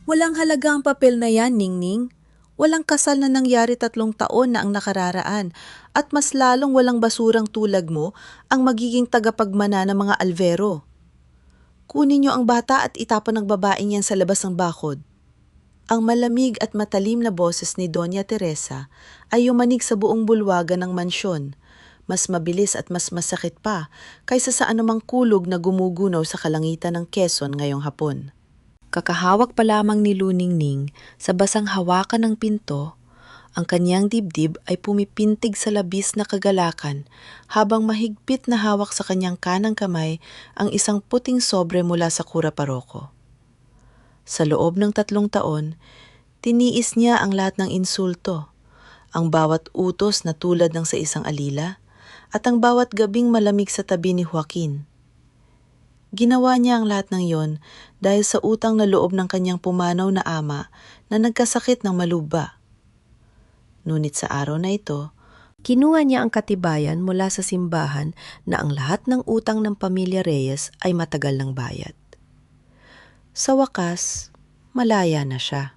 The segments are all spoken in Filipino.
Walang halaga ang papel na yan, Ningning. Walang kasal na nangyari 3 taon na ang nakararaan at mas lalong walang basurang tulag mo ang magiging tagapagmana ng mga alvero. Kunin niyo ang bata at itapon ng babaeng yan sa labas ng bakod. Ang malamig at matalim na boses ni Doña Teresa ay yumanig sa buong bulwagan ng mansyon. Mas mabilis at mas masakit pa kaysa sa anumang kulog na gumugunaw sa kalangitan ng Quezon ngayong hapon. Kakahawak pa lamang ni Luningning sa basang hawakan ng pinto, ang kanyang dibdib ay pumipintig sa labis na kagalakan habang mahigpit na hawak sa kanyang kanang kamay ang isang puting sobre mula sa kura paroko. Sa loob ng 3 taon, tiniis niya ang lahat ng insulto, ang bawat utos na tulad ng sa isang alila, at ang bawat gabing malamig sa tabi ni Joaquin. Ginawa niya ang lahat ng yon dahil sa utang na loob ng kanyang pumanaw na ama na nagkasakit ng maluba. Ngunit sa araw na ito, kinuha niya ang katibayan mula sa simbahan na ang lahat ng utang ng pamilya Reyes ay matagal ng bayad. Sa wakas, malaya na siya.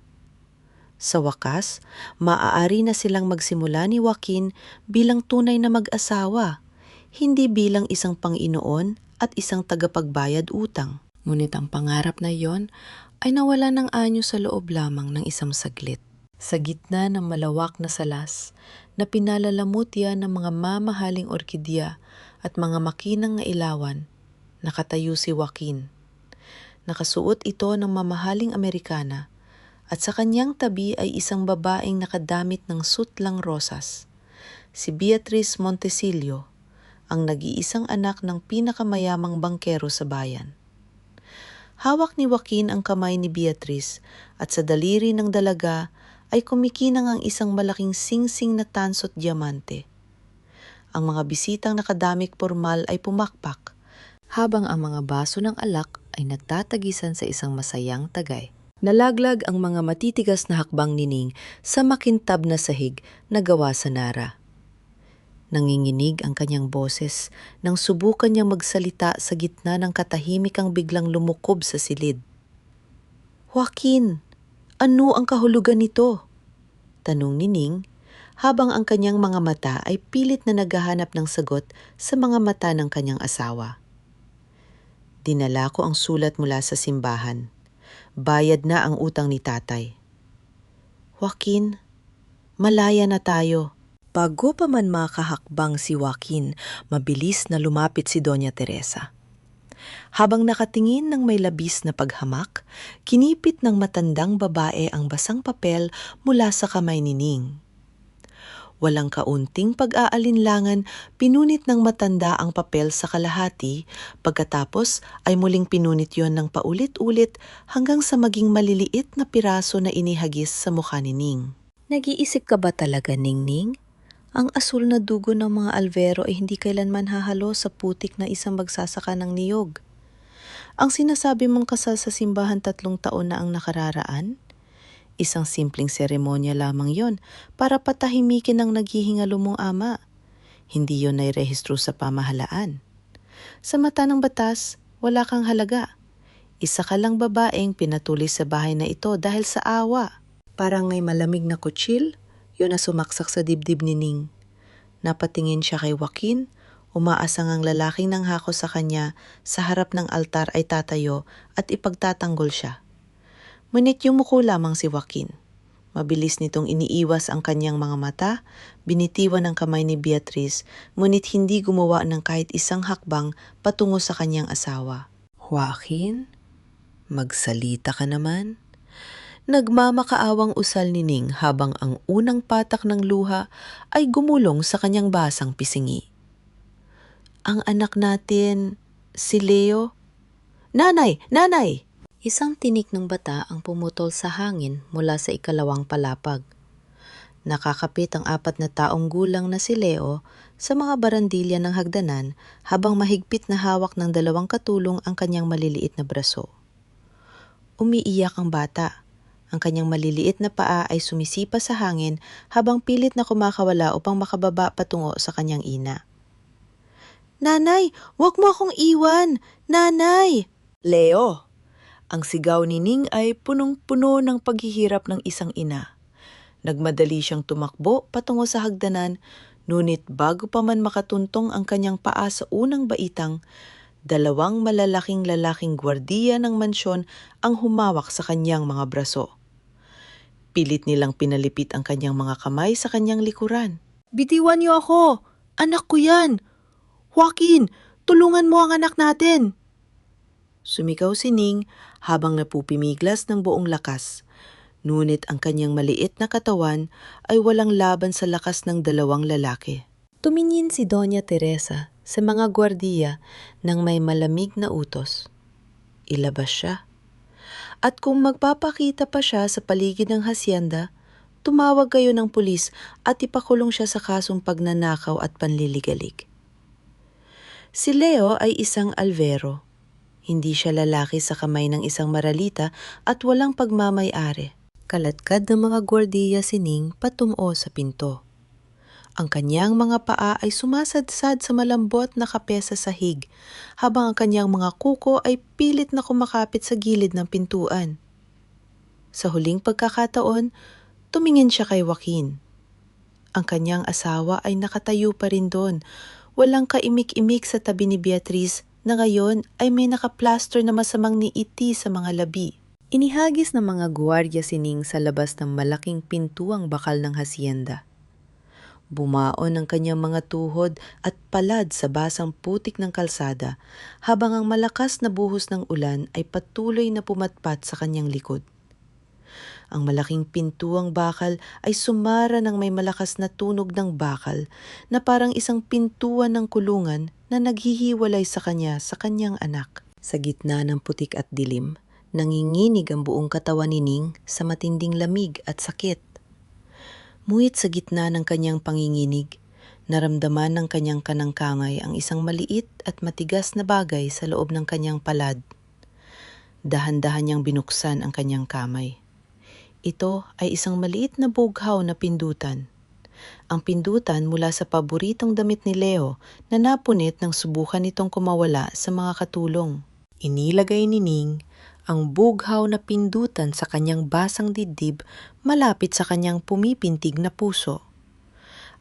Sa wakas, maaari na silang magsimula ni Joaquin bilang tunay na mag-asawa, hindi bilang isang Panginoon at isang tagapagbayad utang. Ngunit ang pangarap na iyon ay nawala ng anyo sa loob lamang ng isang saglit. Sa gitna ng malawak na salas na pinalalamut yan ng mga mamahaling orkidya at mga makinang na ilawan, nakatayo si Joaquin. Nakasuot ito ng mamahaling Amerikana at sa kanyang tabi ay isang babaeng nakadamit ng sutlang rosas, si Beatriz Montesilio, ang nag-iisang anak ng pinakamayamang bangkero sa bayan. Hawak ni Joaquin ang kamay ni Beatriz at sa daliri ng dalaga ay kumikinang ang isang malaking singsing na tanso't diamante. Ang mga bisitang nakadamik pormal ay pumakpak, habang ang mga baso ng alak ay nagtatagisan sa isang masayang tagay. Nalaglag ang mga matitigas na hakbang ni Ning sa makintab na sahig na gawa sa nara. Nanginginig ang kanyang boses nang subukan niyang magsalita sa gitna ng katahimikang biglang lumukob sa silid. "Joaquin, ano ang kahulugan nito?" tanong ni Ning, habang ang kanyang mga mata ay pilit na naghahanap ng sagot sa mga mata ng kanyang asawa. "Dinala ko ang sulat mula sa simbahan. Bayad na ang utang ni tatay." "Joaquin, malaya na tayo." Bago pa man makahakbang si Joaquin, mabilis na lumapit si Doña Teresa. Habang nakatingin ng may labis na paghamak, kinipit ng matandang babae ang basang papel mula sa kamay ni Ning. Walang kaunting pag-aalinlangan, pinunit ng matanda ang papel sa kalahati, pagkatapos ay muling pinunit yon ng paulit-ulit hanggang sa maging maliliit na piraso na inihagis sa mukha ni Ning. "Nag-iisip ka ba talaga, Ningning? Ang asul na dugo ng mga alvero ay hindi kailanman hahalo sa putik na isang magsasaka ng niyog. Ang sinasabi mong kasal sa simbahan 3 taon na ang nakararaan? Isang simpleng seremonya lamang yon para patahimikin ang naghihingalo mong ama. Hindi yon ay rehistro sa pamahalaan. Sa mata ng batas, wala kang halaga. Isa ka lang babaeng pinatuloy sa bahay na ito dahil sa awa." Parang may malamig na kutsil, yun na sumaksak sa dibdib ni Ning. Napatingin siya kay Joaquin, umaasang ang lalaking nanghako sa kanya sa harap ng altar ay tatayo at ipagtatanggol siya. Ngunit yumuko lamang si Joaquin. Mabilis nitong iniiwas ang kanyang mga mata, binitiwan ang kamay ni Beatriz, ngunit hindi gumawa ng kahit isang hakbang patungo sa kanyang asawa. "Joaquin, magsalita ka naman." Nagmamakaawang usal ni Ning habang ang unang patak ng luha ay gumulong sa kanyang basang pisingi. "Ang anak natin, si Leo." "Nanay! Nanay!" Isang tinik ng bata ang pumutol sa hangin mula sa ikalawang palapag. Nakakapit ang 4 na taong gulang na si Leo sa mga barandilya ng hagdanan habang mahigpit na hawak ng 2 katulong ang kanyang maliliit na braso. Umiiyak ang bata. Ang kanyang maliliit na paa ay sumisipa sa hangin habang pilit na kumakawala upang makababa patungo sa kanyang ina. "Nanay, wag mo akong iwan! Nanay!" "Leo, Ang sigaw ni Ning ay punong-puno ng paghihirap ng isang ina. Nagmadali siyang tumakbo patungo sa hagdanan, ngunit bago pa man makatuntong ang kanyang paa sa unang baitang, dalawang malalaking lalaking gwardiya ng mansyon ang humawak sa kanyang mga braso. Pilit nilang pinalipit ang kanyang mga kamay sa kanyang likuran. "Bitiwan niyo ako! Anak ko yan! Joaquin, tulungan mo ang anak natin!" Sumigaw si Ning habang napupimiglas ng buong lakas. Ngunit ang kanyang maliit na katawan ay walang laban sa lakas ng dalawang lalaki. Tumingin si Doña Teresa sa mga gwardiya nang may malamig na utos. Ilabas siya. At kung magpapakita pa siya sa paligid ng hasyenda, tumawag kayo ng pulis at ipakulong siya sa kasong pagnanakaw at panliligalig. Si Leo ay isang alvero. Hindi siya lalaki sa kamay ng isang maralita at walang pagmamay-ari. Kalatkad ng mga gwardiya si Ning patungo sa pinto. Ang kanyang mga paa ay sumasadsad sa malambot na kape sa sahig, habang ang kanyang mga kuko ay pilit na kumakapit sa gilid ng pintuan. Sa huling pagkakataon, tumingin siya kay Joaquin. Ang kanyang asawa ay nakatayo pa rin doon, walang kaimik-imik sa tabi ni Beatriz na ngayon ay may nakaplaster na masamang niiti sa mga labi. Inihagis ng mga gwardiya si Ning sa labas ng malaking pintuang bakal ng hasyenda. Bumaon ang kanyang mga tuhod at palad sa basang putik ng kalsada habang ang malakas na buhos ng ulan ay patuloy na pumatpat sa kanyang likod. Ang malaking pintuang bakal ay sumara ng may malakas na tunog ng bakal na parang isang pintuan ng kulungan na naghihiwalay sa kanyang anak. Sa gitna ng putik at dilim, nanginginig ang buong katawan ni Ning sa matinding lamig at sakit. Muhit sa gitna ng kanyang panginginig, naramdaman ng kanyang kanangkangay ang isang maliit at matigas na bagay sa loob ng kanyang palad. Dahan-dahan niyang binuksan ang kanyang kamay. Ito ay isang maliit na bughaw na pindutan. Ang pindutan mula sa paboritong damit ni Leo na napunit nang subukan nitong kumawala sa mga katulong. Inilagay ni Ning ang bughaw na pindutan sa kanyang basang dibdib malapit sa kanyang pumipintig na puso.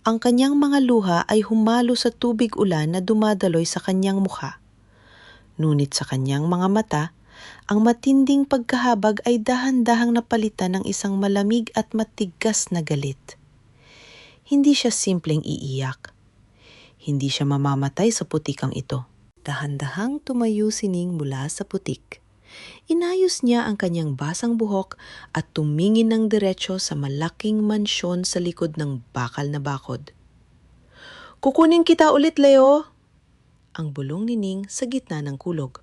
Ang kanyang mga luha ay humalo sa tubig ulan na dumadaloy sa kanyang mukha. Ngunit sa kanyang mga mata, ang matinding pagkahabag ay dahan-dahang napalitan ng isang malamig at matigas na galit. Hindi siya simpleng iiyak. Hindi siya mamamatay sa putikang ito. Dahan-dahang tumayo si Ning mula sa putik. Inayos niya ang kanyang basang buhok at tumingin ng diretso sa malaking mansyon sa likod ng bakal na bakod. "Kukunin kita ulit, Leo!" Ang bulong ni Ning sa gitna ng kulog.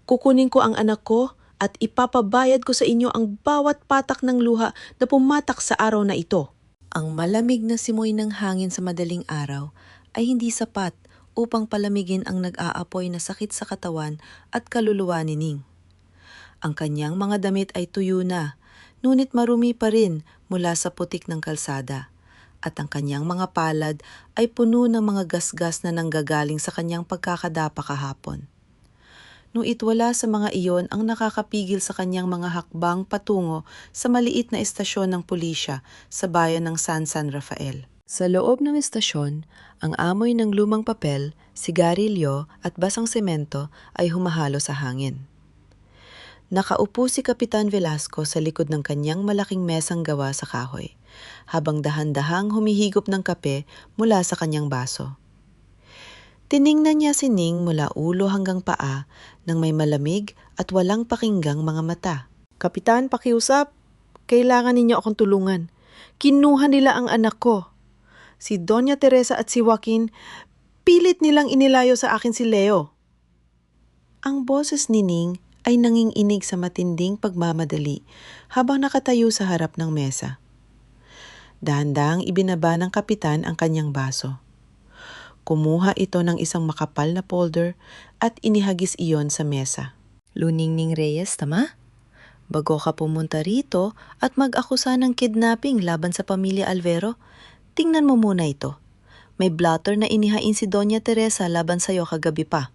"Kukunin ko ang anak ko at ipapabayad ko sa inyo ang bawat patak ng luha na pumatak sa araw na ito." Ang malamig na simoy ng hangin sa madaling araw ay hindi sapat upang palamigin ang nag-aapoy na sakit sa katawan at kaluluwa ni Ning. Ang kanyang mga damit ay tuyo na, ngunit marumi pa rin mula sa putik ng kalsada, at ang kanyang mga palad ay puno ng mga gasgas na nanggagaling sa kanyang pagkakadapa kahapon. Nung itwala sa mga iyon ang nakakapigil sa kanyang mga hakbang patungo sa maliit na estasyon ng pulisya sa bayan ng San Rafael. Sa loob ng estasyon, ang amoy ng lumang papel, sigarilyo at basang semento ay humahalo sa hangin. Nakaupo si Kapitan Velasco sa likod ng kanyang malaking mesang gawa sa kahoy, habang dahan-dahang humihigop ng kape mula sa kanyang baso. Tiningnan niya si Ning mula ulo hanggang paa nang may malamig at walang pakinggang mga mata. "Kapitan, pakiusap. Kailangan ninyo akong tulungan. Kinuha nila ang anak ko. Si Doña Teresa at si Joaquin, pilit nilang inilayo sa akin si Leo." Ang boses ni Ning ay nanginginig sa matinding pagmamadali habang nakatayo sa harap ng mesa. Dahan-dahang ibinaba ng kapitan ang kanyang baso. Kumuha ito ng isang makapal na folder at inihagis iyon sa mesa. "Luningning Reyes, tama? Bago ka pumunta rito at mag-akusa ng kidnapping laban sa pamilya Alvero, tingnan mo muna ito. May blotter na inihain si Doña Teresa laban sa'yo kagabi pa.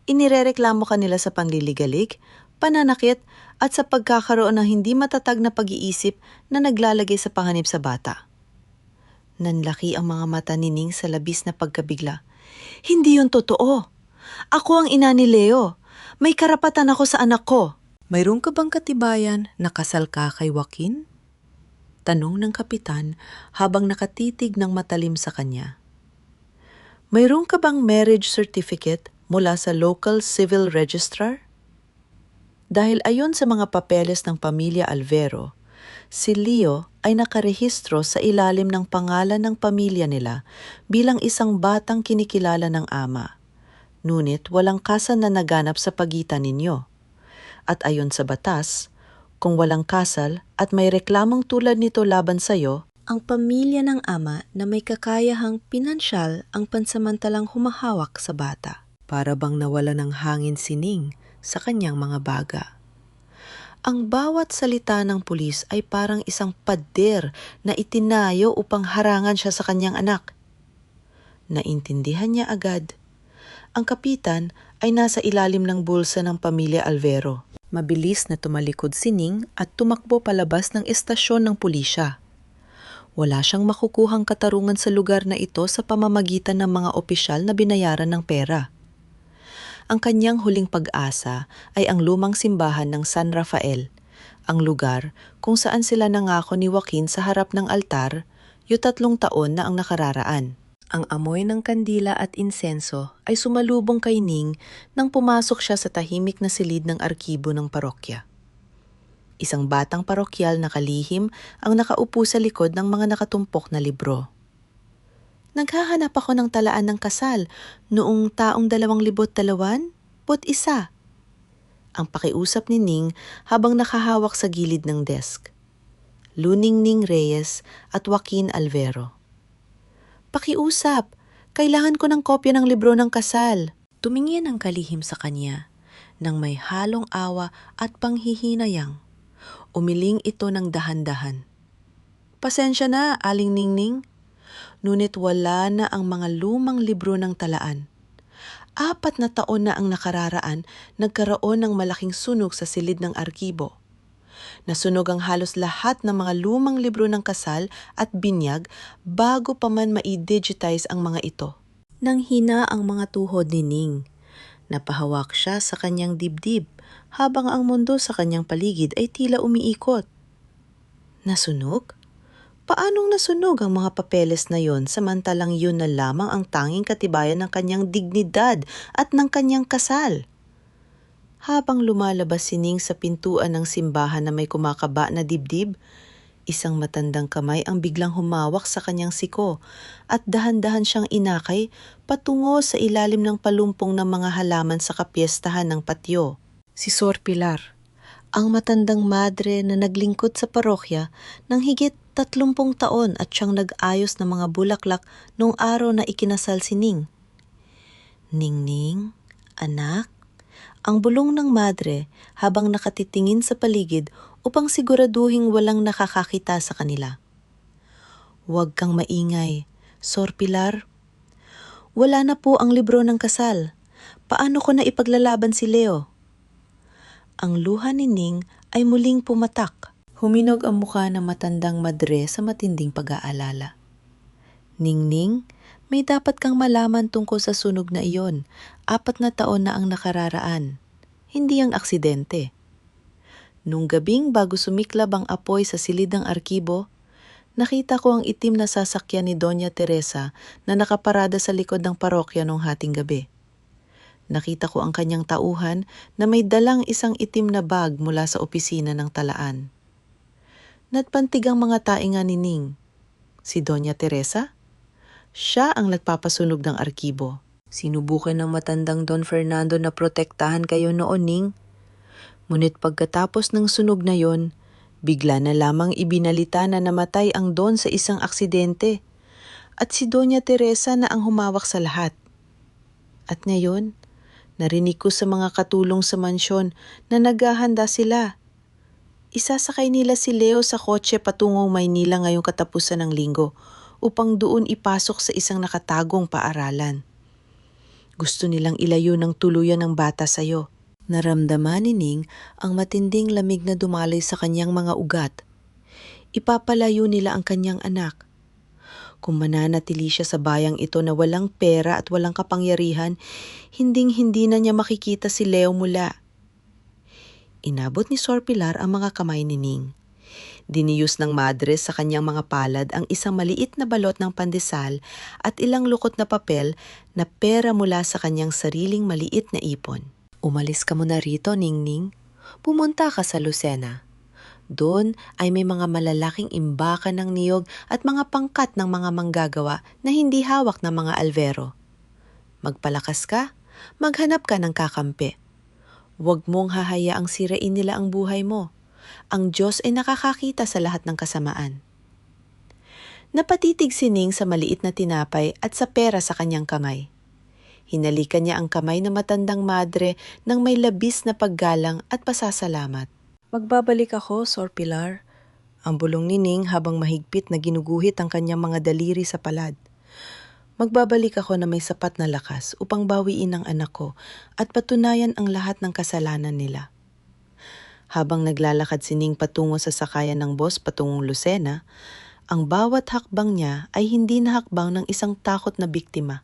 Inirereklamo ka nila sa panliligalig, pananakit at sa pagkakaroon ng hindi matatag na pag-iisip na naglalagay sa panganib sa bata. Nanlaki ang mga mata ni Ning sa labis na pagkabigla. Hindi yun totoo. Ako ang ina ni Leo. May karapatan ako sa anak ko. Mayroon ka bang katibayan na kasal ka kay Joaquin? Tanong ng kapitan habang nakatitig ng matalim sa kanya. Mayroon ka bang marriage certificate mula sa local civil registrar? Dahil ayon sa mga papeles ng pamilya Alvero, si Leo ay nakarehistro sa ilalim ng pangalan ng pamilya nila bilang isang batang kinikilala ng ama. Ngunit walang kasal na naganap sa pagitan ninyo. At ayon sa batas, kung walang kasal at may reklamong tulad nito laban sa'yo, ang pamilya ng ama na may kakayahang pinansyal ang pansamantalang humahawak sa bata. Para bang nawala ng hangin si Ning sa kanyang mga baga. Ang bawat salita ng pulis ay parang isang pader na itinayo upang harangan siya sa kanyang anak. Naintindihan niya agad. Ang kapitan ay nasa ilalim ng bulsa ng pamilya Alvero. Mabilis na tumalikod si Ning at tumakbo palabas ng estasyon ng pulisya. Wala siyang makukuhang katarungan sa lugar na ito sa pamamagitan ng mga opisyal na binayaran ng pera. Ang kanyang huling pag-asa ay ang lumang simbahan ng San Rafael, ang lugar kung saan sila nangako ni Joaquin sa harap ng altar, 3 taon na ang nakararaan. Ang amoy ng kandila at insenso ay sumalubong kay Ning nang pumasok siya sa tahimik na silid ng arkibo ng parokya. Isang batang parokyal na kalihim ang nakaupo sa likod ng mga nakatumpok na libro. Naghahanap ako ng talaan ng kasal noong taong 2021. Ang pakiusap ni Ning habang nakahawak sa gilid ng desk. Luningning Reyes at Joaquin Alvero. Pakiusap, kailangan ko ng kopya ng libro ng kasal. Tumingin ang kalihim sa kanya nang may halong awa at panghihinayang. Umiling ito ng dahan-dahan. Pasensya na, Aling Ningning. Ngunit wala na ang mga lumang libro ng talaan. 4 na taon na ang nakararaan, nagkaroon ng malaking sunog sa silid ng arkibo. Nasunog ang halos lahat ng mga lumang libro ng kasal at binyag bago pa man ma-digitize ang mga ito. Nanghina ang mga tuhod ni Ning. Napahawak siya sa kanyang dibdib habang ang mundo sa kanyang paligid ay tila umiikot. Nasunog? Paanong nasunog ang mga papeles na yon samantalang yun na lamang ang tanging katibayan ng kanyang dignidad at ng kanyang kasal? Habang lumalabas si Ning sa pintuan ng simbahan na may kumakaba na dibdib, isang matandang kamay ang biglang humawak sa kanyang siko at dahan-dahan siyang inakay patungo sa ilalim ng palumpong ng mga halaman sa kapiestahan ng patio. Si Sor Pilar, ang matandang madre na naglingkod sa parokya ng higit 30 taon at siyang nag-ayos ng mga bulaklak noong araw na ikinasal si Ning. Ningning, anak, ang bulong ng madre habang nakatitingin sa paligid upang siguraduhing walang nakakakita sa kanila. Huwag kang maingay, Sor Pilar. Wala na po ang libro ng kasal. Paano ko na ipaglalaban si Leo? Ang luha ni Ning ay muling pumatak. Huminog ang mukha ng matandang madre sa matinding pag-aalala. Ningning, may dapat kang malaman tungkol sa sunog na iyon. 4 na taon na ang nakararaan. Hindi ang aksidente. Nung gabing bago sumiklab ang apoy sa silid ng arkibo, nakita ko ang itim na sasakyan ni Doña Teresa na nakaparada sa likod ng parokya nung hating gabi. Nakita ko ang kanyang tauhan na may dalang isang itim na bag mula sa opisina ng talaan. Natpantig ang mga tainga ni Ning. Si Doña Teresa? Siya ang nagpapasunog ng arkibo. Sinubukan ng matandang Don Fernando na protektahan kayo noon, Ning. Ngunit pagkatapos ng sunog na yon, bigla na lamang ibinalita na namatay ang Don sa isang aksidente at si Doña Teresa na ang humawak sa lahat. At ngayon, narinig ko sa mga katulong sa mansyon na naghahanda sila. Isasakay nila si Leo sa kotse patungong Maynila ngayong katapusan ng linggo upang doon ipasok sa isang nakatagong paaralan. Gusto nilang ilayo ng tuluyan ng bata sa'yo. Naramdaman ni Ning ang matinding lamig na dumaloy sa kanyang mga ugat. Ipapalayo nila ang kanyang anak. Kung mananatili siya sa bayang ito na walang pera at walang kapangyarihan, hinding-hindi na niya makikita si Leo mula. Inabot ni Sor Pilar ang mga kamay ni Ning. Diniyos ng madre sa kanyang mga palad ang isang maliit na balot ng pandesal at ilang lukot na papel na pera mula sa kanyang sariling maliit na ipon. Umalis ka muna rito, Ningning. Pumunta ka sa Lucena. Doon ay may mga malalaking imbakan ng niyog at mga pangkat ng mga manggagawa na hindi hawak ng mga alvero. Magpalakas ka, maghanap ka ng kakampi. Huwag mong hahayaang sirain nila ang buhay mo. Ang Diyos ay nakakakita sa lahat ng kasamaan. Napatitig si Ning sa maliit na tinapay at sa pera sa kanyang kamay. Hinalikan niya ang kamay ng matandang madre nang may labis na paggalang at pasasalamat. Magbabalik ako, Sor Pilar. Ang bulong ni Ning habang mahigpit na ginuguhit ang kanyang mga daliri sa palad. Magbabalik ako na may sapat na lakas upang bawiin ang anak ko at patunayan ang lahat ng kasalanan nila. Habang naglalakad si Ning patungo sa sakayan ng bus patungong Lucena, ang bawat hakbang niya ay hindi na hakbang ng isang takot na biktima,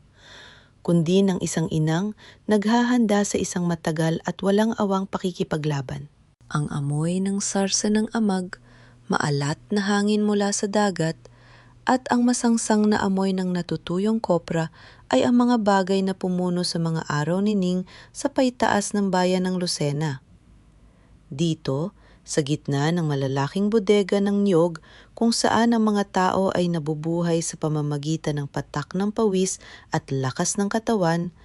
kundi ng isang inang naghahanda sa isang matagal at walang awang pakikipaglaban. Ang amoy ng sarsa ng amag, maalat na hangin mula sa dagat, at ang masangsang na amoy ng natutuyong kopra ay ang mga bagay na pumuno sa mga araw ni Ning sa paitaas ng bayan ng Lucena. Dito, sa gitna ng malalaking bodega ng niyog kung saan ang mga tao ay nabubuhay sa pamamagitan ng patak ng pawis at lakas ng katawan,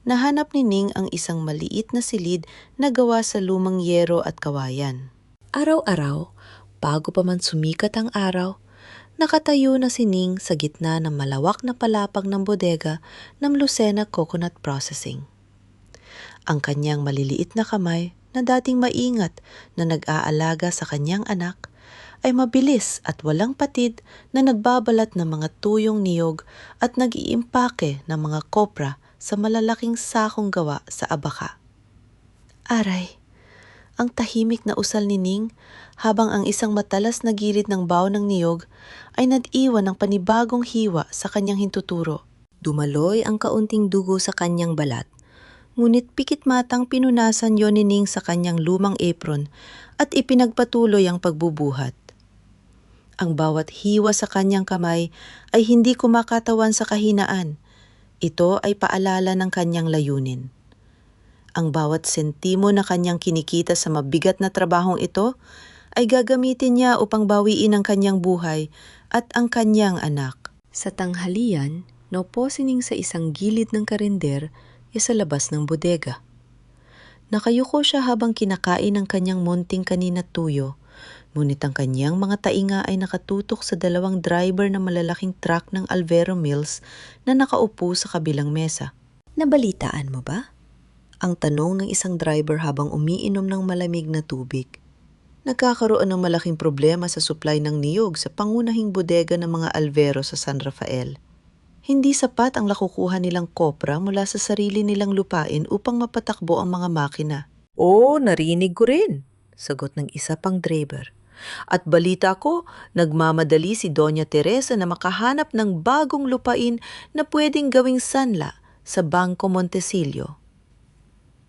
nahanap ni Ning ang isang maliit na silid na gawa sa lumang yero at kawayan. Araw-araw, bago pa man sumikat ang araw, nakatayo na si Ning sa gitna ng malawak na palapag ng bodega ng Lucena Coconut Processing. Ang kanyang maliliit na kamay na dating maingat na nag-aalaga sa kanyang anak ay mabilis at walang patid na nagbabalat ng mga tuyong niyog at nag-iimpake ng mga kopra sa malalaking sakong gawa sa abaka. Aray, ang tahimik na usal ni Ning habang ang isang matalas na gilid ng baw ng niyog ay nag-iwan ng panibagong hiwa sa kanyang hintuturo. Dumaloy ang kaunting dugo sa kanyang balat, ngunit pikit matang pinunasan yon ni Ning sa kanyang lumang apron at ipinagpatuloy ang pagbubuhat. Ang bawat hiwa sa kanyang kamay ay hindi kumakatawan sa kahinaan. Ito ay paalala ng kanyang layunin. Ang bawat sentimo na kanyang kinikita sa mabigat na trabahong ito ay gagamitin niya upang bawiin ang kanyang buhay at ang kanyang anak. Sa tanghalian, naupo si Ning sa isang gilid ng karinder sa labas ng bodega. Nakayuko siya habang kinakain ang kanyang munting kanin at tuyo, ngunit ang kanyang mga tainga ay nakatutok sa dalawang driver ng malalaking truck ng Alvero Mills na nakaupo sa kabilang mesa. Nabalitaan mo ba? Ang tanong ng isang driver habang umiinom ng malamig na tubig. Nagkakaroon ng malaking problema sa supply ng niyog sa pangunahing bodega ng mga Alvero sa San Rafael. Hindi sapat ang nakukuha nilang kopra mula sa sarili nilang lupain upang mapatakbo ang mga makina. Oo, narinig ko rin, sagot ng isa pang driver. At balita ko, nagmamadali si Doña Teresa na makahanap ng bagong lupain na pwedeng gawing sanla sa Bangko Montesilio.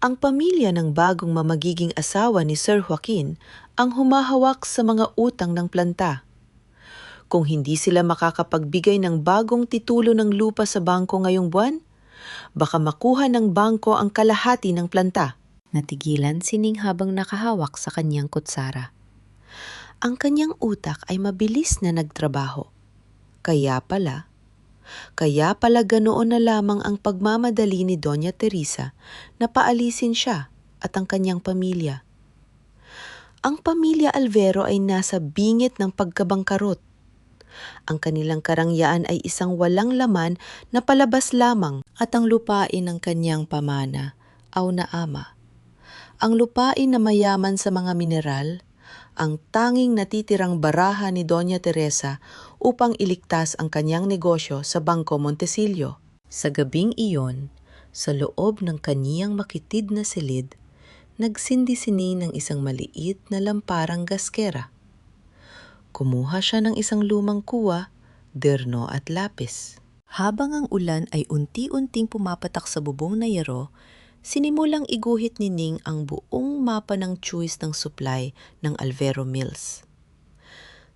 Ang pamilya ng bagong mamagiging asawa ni Sir Joaquin ang humahawak sa mga utang ng planta. Kung hindi sila makakapagbigay ng bagong titulo ng lupa sa bangko ngayong buwan, baka makuha ng bangko ang kalahati ng planta. Natigilan si Ning habang nakahawak sa kanyang kutsara. Ang kanyang utak ay mabilis na nagtrabaho. Kaya pala ganoon na lamang ang pagmamadali ni Doña Teresa na paalisin siya at ang kanyang pamilya. Ang pamilya Alvero ay nasa bingit ng pagkabangkarot. Ang kanilang karangyaan ay isang walang laman na palabas lamang at ang lupain ng kanyang pamana, aw na ama. Ang lupain na mayaman sa mga mineral, ang tanging natitirang baraha ni Doña Teresa upang iligtas ang kanyang negosyo sa Bangko Montesilio. Sa gabing iyon, sa loob ng kaniyang makitid na silid, Nagsindi-sini ng isang maliit na lamparang gaskera. Kumuha siya ng isang lumang kuwa, derno at lapis. Habang ang ulan ay unti-unting pumapatak sa bubong na yero, sinimulang iguhit ni Ning ang buong mapa ng choice ng supply ng Alvero Mills.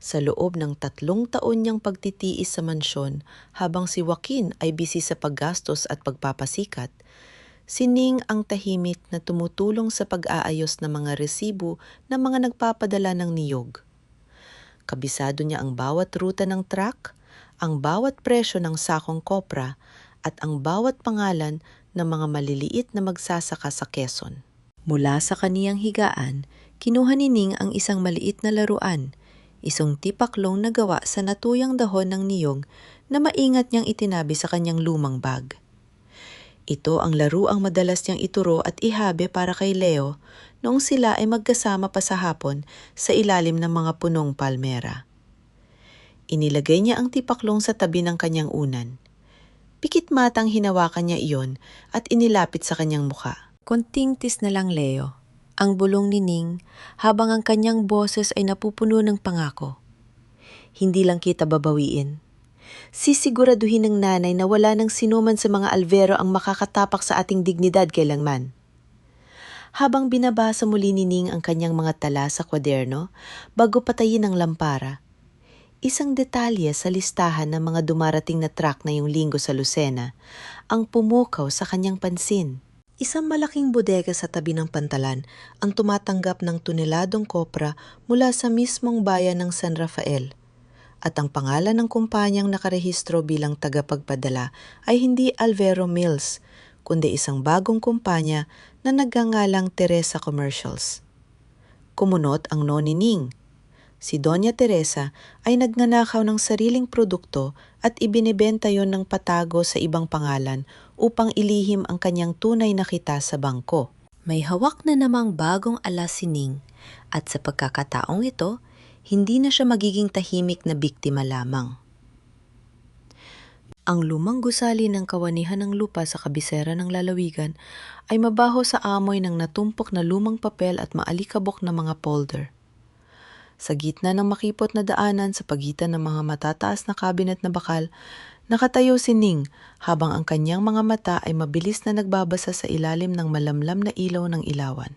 Sa loob ng 3 taon niyang pagtitiis sa mansyon habang si Joaquin ay busy sa paggastos at pagpapasikat, si Ning ang tahimik na tumutulong sa pag-aayos ng mga resibo ng mga nagpapadala ng niyog. Kabisado niya ang bawat ruta ng truck, ang bawat presyo ng sakong kopra, at ang bawat pangalan ng mga maliliit na magsasaka sa Quezon. Mula sa kaniyang higaan, kinuha ni Ning ang isang maliit na laruan, isang tipaklong na gawa sa natuyang dahon ng niyog na maingat niyang itinabi sa kanyang lumang bag. Ito ang laruang madalas niyang ituro at ihabe para kay Leo noong sila ay magkasama pa sa hapon sa ilalim ng mga punong palmera. Inilagay niya ang tipaklong sa tabi ng kanyang unan. Pikit matang hinawakan niya iyon at inilapit sa kanyang mukha. Konting tis na lang, Leo. Ang bulong ni Ning habang ang kanyang boses ay napupuno ng pangako. Hindi lang kita babawiin. Sisiguraduhin ng nanay na wala nang sinuman sa mga Alvero ang makakatapak sa ating dignidad kailanman. Habang binabasa muli ni Ning ang kanyang mga tala sa kwaderno bago patayin ang lampara, isang detalye sa listahan ng mga dumarating na truck na yung linggo sa Lucena ang pumukaw sa kanyang pansin. Isang malaking bodega sa tabi ng pantalan ang tumatanggap ng tuneladong kopra mula sa mismong bayan ng San Rafael. At ang pangalan ng kumpanyang nakarehistro bilang tagapagpadala ay hindi Alvero Mills, kundi isang bagong kumpanya na nagngangalang Teresa Commercials. Kumunot ang noni Ning. Si Doña Teresa ay nagnanakaw ng sariling produkto at ibinebenta yon ng patago sa ibang pangalan upang ilihim ang kanyang tunay na kita sa bangko. May hawak na namang bagong alas si Ning at sa pagkakataong ito, hindi na siya magiging tahimik na biktima lamang. Ang lumang gusali ng kawanihan ng lupa sa kabisera ng lalawigan ay mabaho sa amoy ng natumpok na lumang papel at maalikabok na mga polder. Sa gitna ng makipot na daanan sa pagitan ng mga matataas na kabinet na bakal, nakatayo si Ning habang ang kanyang mga mata ay mabilis na nagbabasa sa ilalim ng malamlam na ilaw ng ilawan.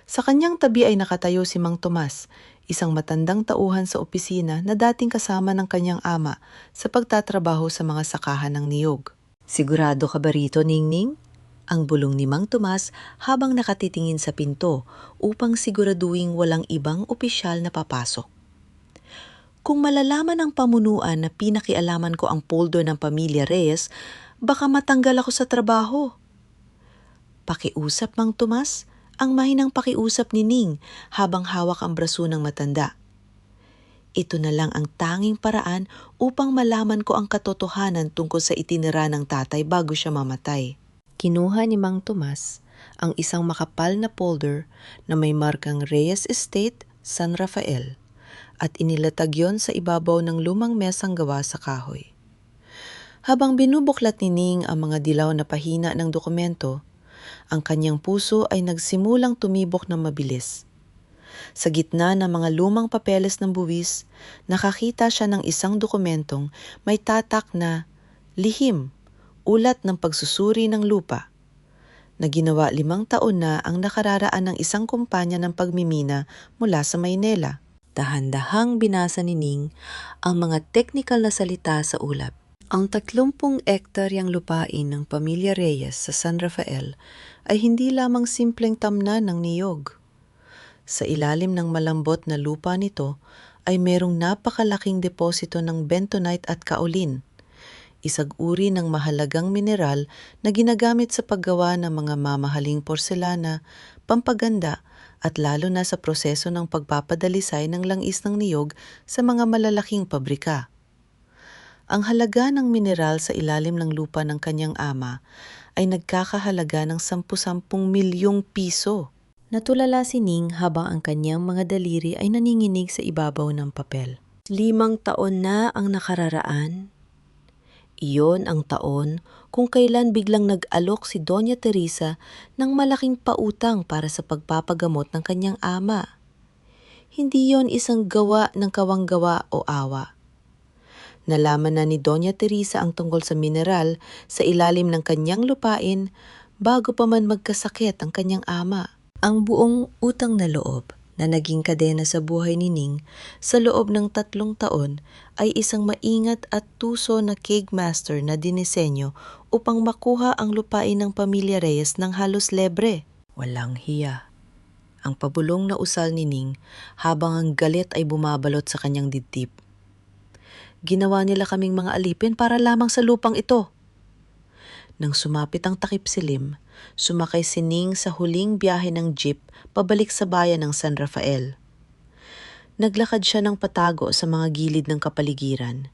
Sa kanyang tabi ay nakatayo si Mang Tomas, isang matandang tauhan sa opisina na dating kasama ng kanyang ama sa pagtatrabaho sa mga sakahan ng niyog. Sigurado ka ba rito, Ningning? Ang bulong ni Mang Tomas habang nakatitingin sa pinto upang siguraduhin walang ibang opisyal na papasok. Kung malalaman ng pamunuan na pinakialaman ko ang poldo ng pamilya Reyes, baka matanggal ako sa trabaho. Pakiusap, Mang Tomas, ang mahinang pakiusap ni Ning habang hawak ang braso ng matanda. Ito na lang ang tanging paraan upang malaman ko ang katotohanan tungkol sa itinira ng tatay bago siya mamatay. Kinuha ni Mang Tomas ang isang makapal na folder na may markang Reyes Estate, San Rafael, at inilatag yon sa ibabaw ng lumang mesang gawa sa kahoy. Habang binubuklat ni Ning ang mga dilaw na pahina ng dokumento, ang kanyang puso ay nagsimulang tumibok ng mabilis. Sa gitna ng mga lumang papeles ng buwis, nakakita siya ng isang dokumentong may tatak na lihim, ulat ng pagsusuri ng lupa, na ginawa 5 taon na ang nakararaan ng isang kumpanya ng pagmimina mula sa Maynila. Dahan-dahang binasa ni Ning ang mga teknikal na salita sa ulap. Ang 30 hektaryang lupain ng pamilya Reyes sa San Rafael ay hindi lamang simpleng tamnan ng niyog. Sa ilalim ng malambot na lupa nito ay merong napakalaking deposito ng bentonite at kaolin, isang uri ng mahalagang mineral na ginagamit sa paggawa ng mga mamahaling porselana, pampaganda at lalo na sa proseso ng pagpapadalisay ng langis ng niyog sa mga malalaking pabrika. Ang halaga ng mineral sa ilalim ng lupa ng kanyang ama ay nagkakahalaga ng 10-10 milyong piso. Natulala si Ning habang ang kanyang mga daliri ay naninginig sa ibabaw ng papel. 5 taon na ang nakararaan. Iyon ang taon kung kailan biglang nag-alok si Doña Teresa ng malaking pautang para sa pagpapagamot ng kanyang ama. Hindi yon isang gawa ng kawanggawa o awa. Nalaman na ni Doña Teresa ang tungkol sa mineral sa ilalim ng kanyang lupain bago pa man magkasakit ang kanyang ama. Ang buong utang na loob na naging kadena sa buhay ni Ning sa loob ng 3 taon ay isang maingat at tuso na cake master na dinisenyo upang makuha ang lupain ng pamilya Reyes ng halos lebre. Walang hiya. Ang pabulong na usal ni Ning habang ang galit ay bumabalot sa kanyang dibdib. Ginawa nila kaming mga alipin para lamang sa lupang ito. Nang sumapit ang takip silim, sumakay si Ning sa huling biyahe ng jeep pabalik sa bayan ng San Rafael. Naglakad siya ng patago sa mga gilid ng kapaligiran.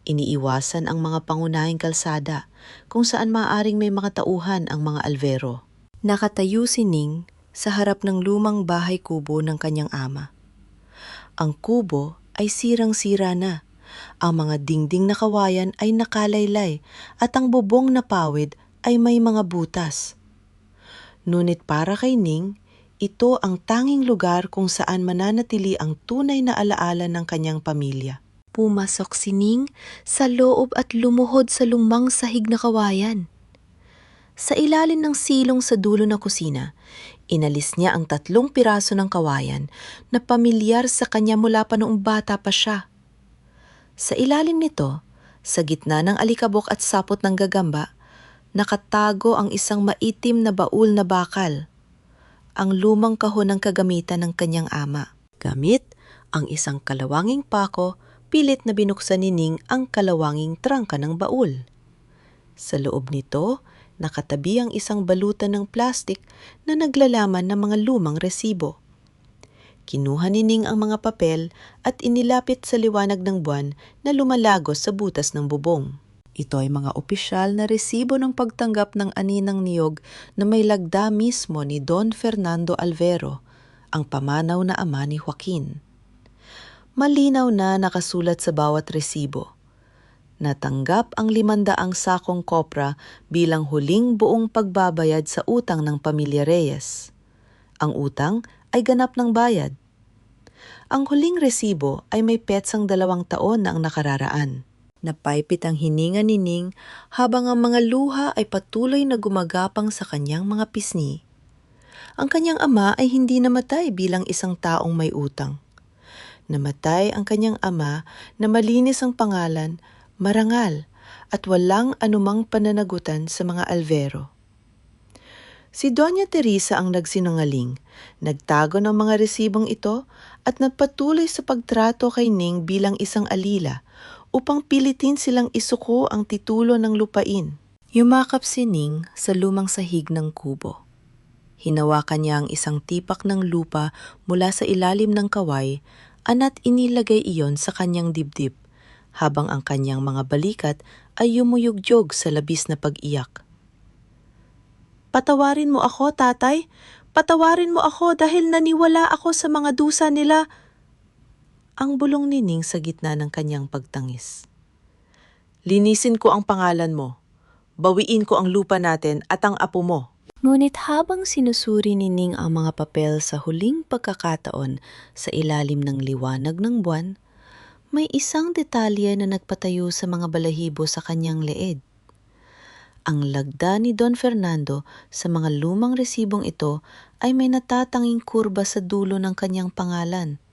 Iniiwasan ang mga pangunahing kalsada kung saan maaaring may mga tauhan ang mga alvero. Nakatayo si Ning sa harap ng lumang bahay kubo ng kanyang ama. Ang kubo ay sirang-sira na. Ang mga dingding na kawayan ay nakalaylay at ang bubong na pawid ay may mga butas. Ngunit para kay Ning, ito ang tanging lugar kung saan mananatili ang tunay na alaala ng kanyang pamilya. Pumasok si Ning sa loob at lumuhod sa lumang sahig na kawayan. Sa ilalim ng silong sa dulo ng kusina, inalis niya ang 3 piraso ng kawayan na pamilyar sa kanya mula pa noong bata pa siya. Sa ilalim nito, sa gitna ng alikabok at sapot ng gagamba, nakatago ang isang maitim na baul na bakal, ang lumang kahon ng kagamitan ng kanyang ama. Gamit ang isang kalawanging pako, pilit na binuksan ni Ning ang kalawanging trangka ng baul. Sa loob nito, nakatabi ang isang balutan ng plastik na naglalaman ng mga lumang resibo. Kinuha ni Ning ang mga papel at inilapit sa liwanag ng buwan na lumalagos sa butas ng bubong. Ito ay mga opisyal na resibo ng pagtanggap ng aninang niyog na may lagda mismo ni Don Fernando Alvero, ang pamanaw na ama ni Joaquin. Malinaw na nakasulat sa bawat resibo. Natanggap ang 500 sakong kopra bilang huling buong pagbabayad sa utang ng pamilya Reyes. Ang utang ay ganap ng bayad. Ang huling resibo ay may petsang 2 taon na ang nakararaan. Napaipit ang hininga ni Ning habang ang mga luha ay patuloy na gumagapang sa kanyang mga pisngi. Ang kanyang ama ay hindi namatay bilang isang taong may utang. Namatay ang kanyang ama na malinis ang pangalan, marangal, at walang anumang pananagutan sa mga alvero. Si Doña Teresa ang nagsinungaling, nagtago ng mga resibong ito at nagpatuloy sa pagtrato kay Ning bilang isang alila upang pilitin silang isuko ang titulo ng lupain. Yumakap si Ning sa lumang sahig ng kubo. Hinawakan niya ang isang tipak ng lupa mula sa ilalim ng kaway at inilagay iyon sa kanyang dibdib, habang ang kanyang mga balikat ay yumuyugjog sa labis na pag-iyak. "Patawarin mo ako, tatay. Patawarin mo ako dahil naniwala ako sa mga dusa nila." Ang bulong ni Ning sa gitna ng kanyang pagtangis. "Linisin ko ang pangalan mo. Bawiin ko ang lupa natin at ang apo mo." Ngunit habang sinusuri ni Ning ang mga papel sa huling pagkakataon sa ilalim ng liwanag ng buwan, may isang detalye na nagpatayo sa mga balahibo sa kanyang leeg. Ang lagda ni Don Fernando sa mga lumang resibong ito ay may natatanging kurba sa dulo ng kanyang pangalan,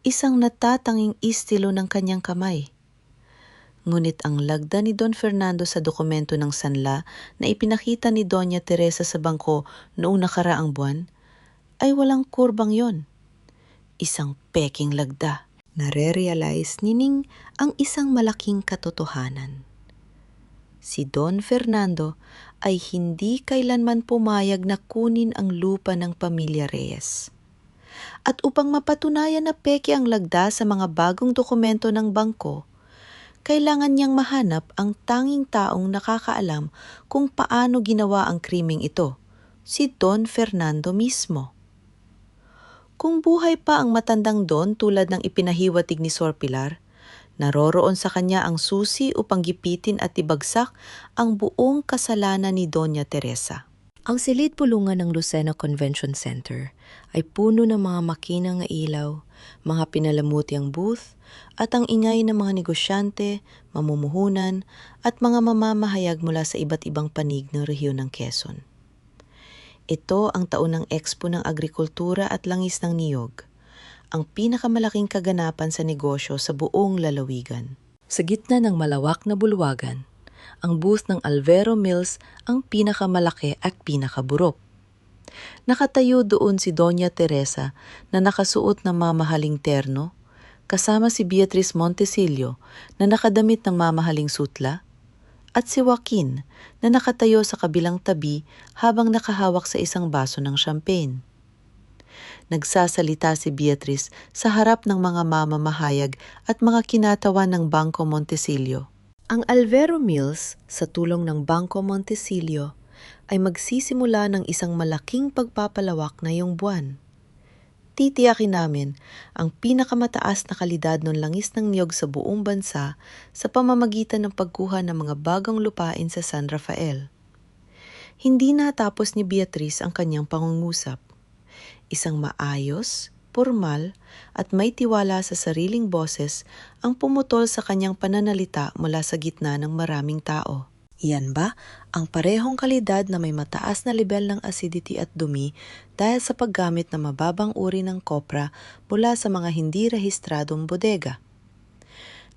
isang natatanging istilo ng kanyang kamay. Ngunit ang lagda ni Don Fernando sa dokumento ng sanla na ipinakita ni Doña Teresa sa bangko noong nakaraang buwan ay walang kurbang yon. Isang peking lagda. Nare-realize ni Ning ang isang malaking katotohanan. Si Don Fernando ay hindi kailanman pumayag na kunin ang lupa ng pamilya Reyes. At upang mapatunayan na peke ang lagda sa mga bagong dokumento ng bangko, kailangan niyang mahanap ang tanging taong nakakaalam kung paano ginawa ang krimeng ito, si Don Fernando mismo. Kung buhay pa ang matandang Don tulad ng ipinahiwatig ni Sor Pilar, Naroroon sa kanya ang susi upang gipitin at ibagsak ang buong kasalanan ni Doña Teresa. Ang silid pulungan ng Lucena Convention Center ay puno ng mga makinang na ilaw, mga pinalamutyang booth, at ang ingay ng mga negosyante, mamumuhunan, at mga mamamahayag mula sa iba't ibang panig ng rehiyon ng Quezon. Ito ang taon ng Expo ng Agrikultura at Langis ng Niyog, ang pinakamalaking kaganapan sa negosyo sa buong lalawigan. Sa gitna ng malawak na bulwagan, ang booth ng Alvero Mills ang pinakamalaki at pinakaburok. Nakatayo doon si Doña Teresa na nakasuot ng mamahaling terno, kasama si Beatriz Montesilio na nakadamit ng mamahaling sutla, at si Joaquin na nakatayo sa kabilang tabi habang nakahawak sa isang baso ng champagne. Nagsasalita si Beatriz sa harap ng mga mamamahayag at mga kinatawan ng Bangko Montesilio. Ang Alvero Mills, sa tulong ng Bangko Montesilio, ay magsisimula ng isang malaking pagpapalawak ngayong buwan. Titiyakin namin ang pinakamataas na kalidad ng langis ng niyog sa buong bansa sa pamamagitan ng pagkuha ng mga bagong lupain sa San Rafael. Hindi natapos ni Beatriz ang kanyang pangungusap. Isang maayos, pormal, at may tiwala sa sariling boses ang pumutol sa kanyang pananalita mula sa gitna ng maraming tao. Iyan ba ang parehong kalidad na may mataas na level ng acidity at dumi dahil sa paggamit ng mababang uri ng kopra mula sa mga hindi rehistradong bodega?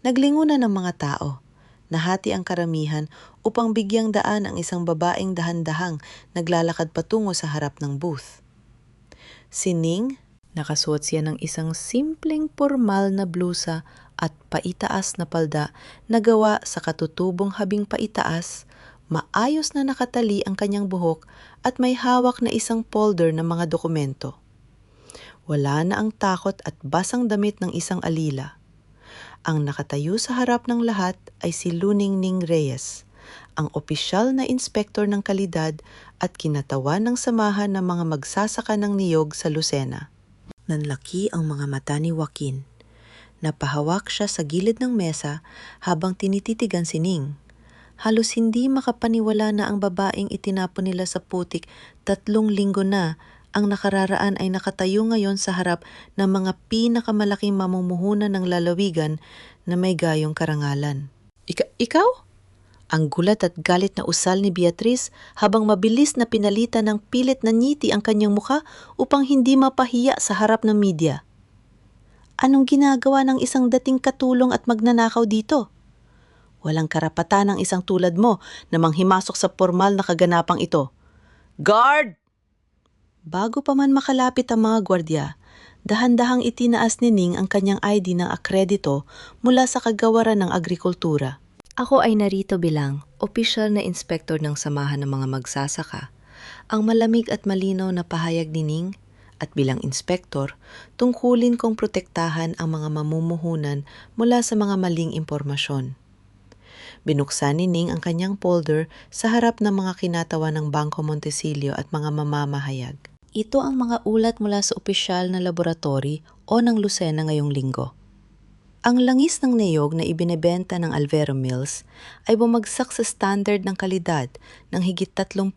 Naglingunan ng mga tao. Nahati ang karamihan upang bigyang daan ang isang babaeng dahan-dahang naglalakad patungo sa harap ng booth. Si Ning, nakasuot siya ng isang simpleng pormal na blusa at paitaas na palda na gawa sa katutubong habing paitaas, maayos na nakatali ang kanyang buhok at may hawak na isang folder ng mga dokumento. Wala na ang takot at basang damit ng isang alila. Ang nakatayo sa harap ng lahat ay si Luning Ning Reyes, ang opisyal na inspektor ng kalidad at kinatawan ng samahan ng mga magsasaka ng niyog sa Lucena. Nanlaki ang mga mata ni Joaquin. Napahawak siya sa gilid ng mesa habang tinititigan si Ning. Halos hindi makapaniwala na ang babaeng itinapon nila sa putik 3 linggo na ang nakararaan ay nakatayo ngayon sa harap ng mga pinakamalaking mamumuhunan ng lalawigan na may gayong karangalan. Ikaw? Ang gulat at galit na usal ni Beatriz habang mabilis na pinalitan ng pilit na ngiti ang kanyang mukha upang hindi mapahiya sa harap ng media. Anong ginagawa ng isang dating katulong at magnanakaw dito? Walang karapatan ng isang tulad mo na manghimasok sa formal na kaganapang ito. Guard! Bago pa man makalapit ang mga gwardya, dahan-dahang itinaas ni Ning ang kanyang ID ng akredito mula sa kagawaran ng agrikultura. Ako ay narito bilang opisyal na inspektor ng samahan ng mga magsasaka. Ang malamig at malinaw na pahayag ni Ning at bilang inspektor, tungkulin kong protektahan ang mga mamumuhunan mula sa mga maling impormasyon. Binuksan ni Ning ang kanyang folder sa harap ng mga kinatawan ng Bangko Montesilio at mga mamamahayag. Ito ang mga ulat mula sa opisyal na laboratory o ng Lucena ngayong linggo. Ang langis ng niyog na ibinebenta ng Alvero Mills ay bumagsak sa standard ng kalidad ng higit 30%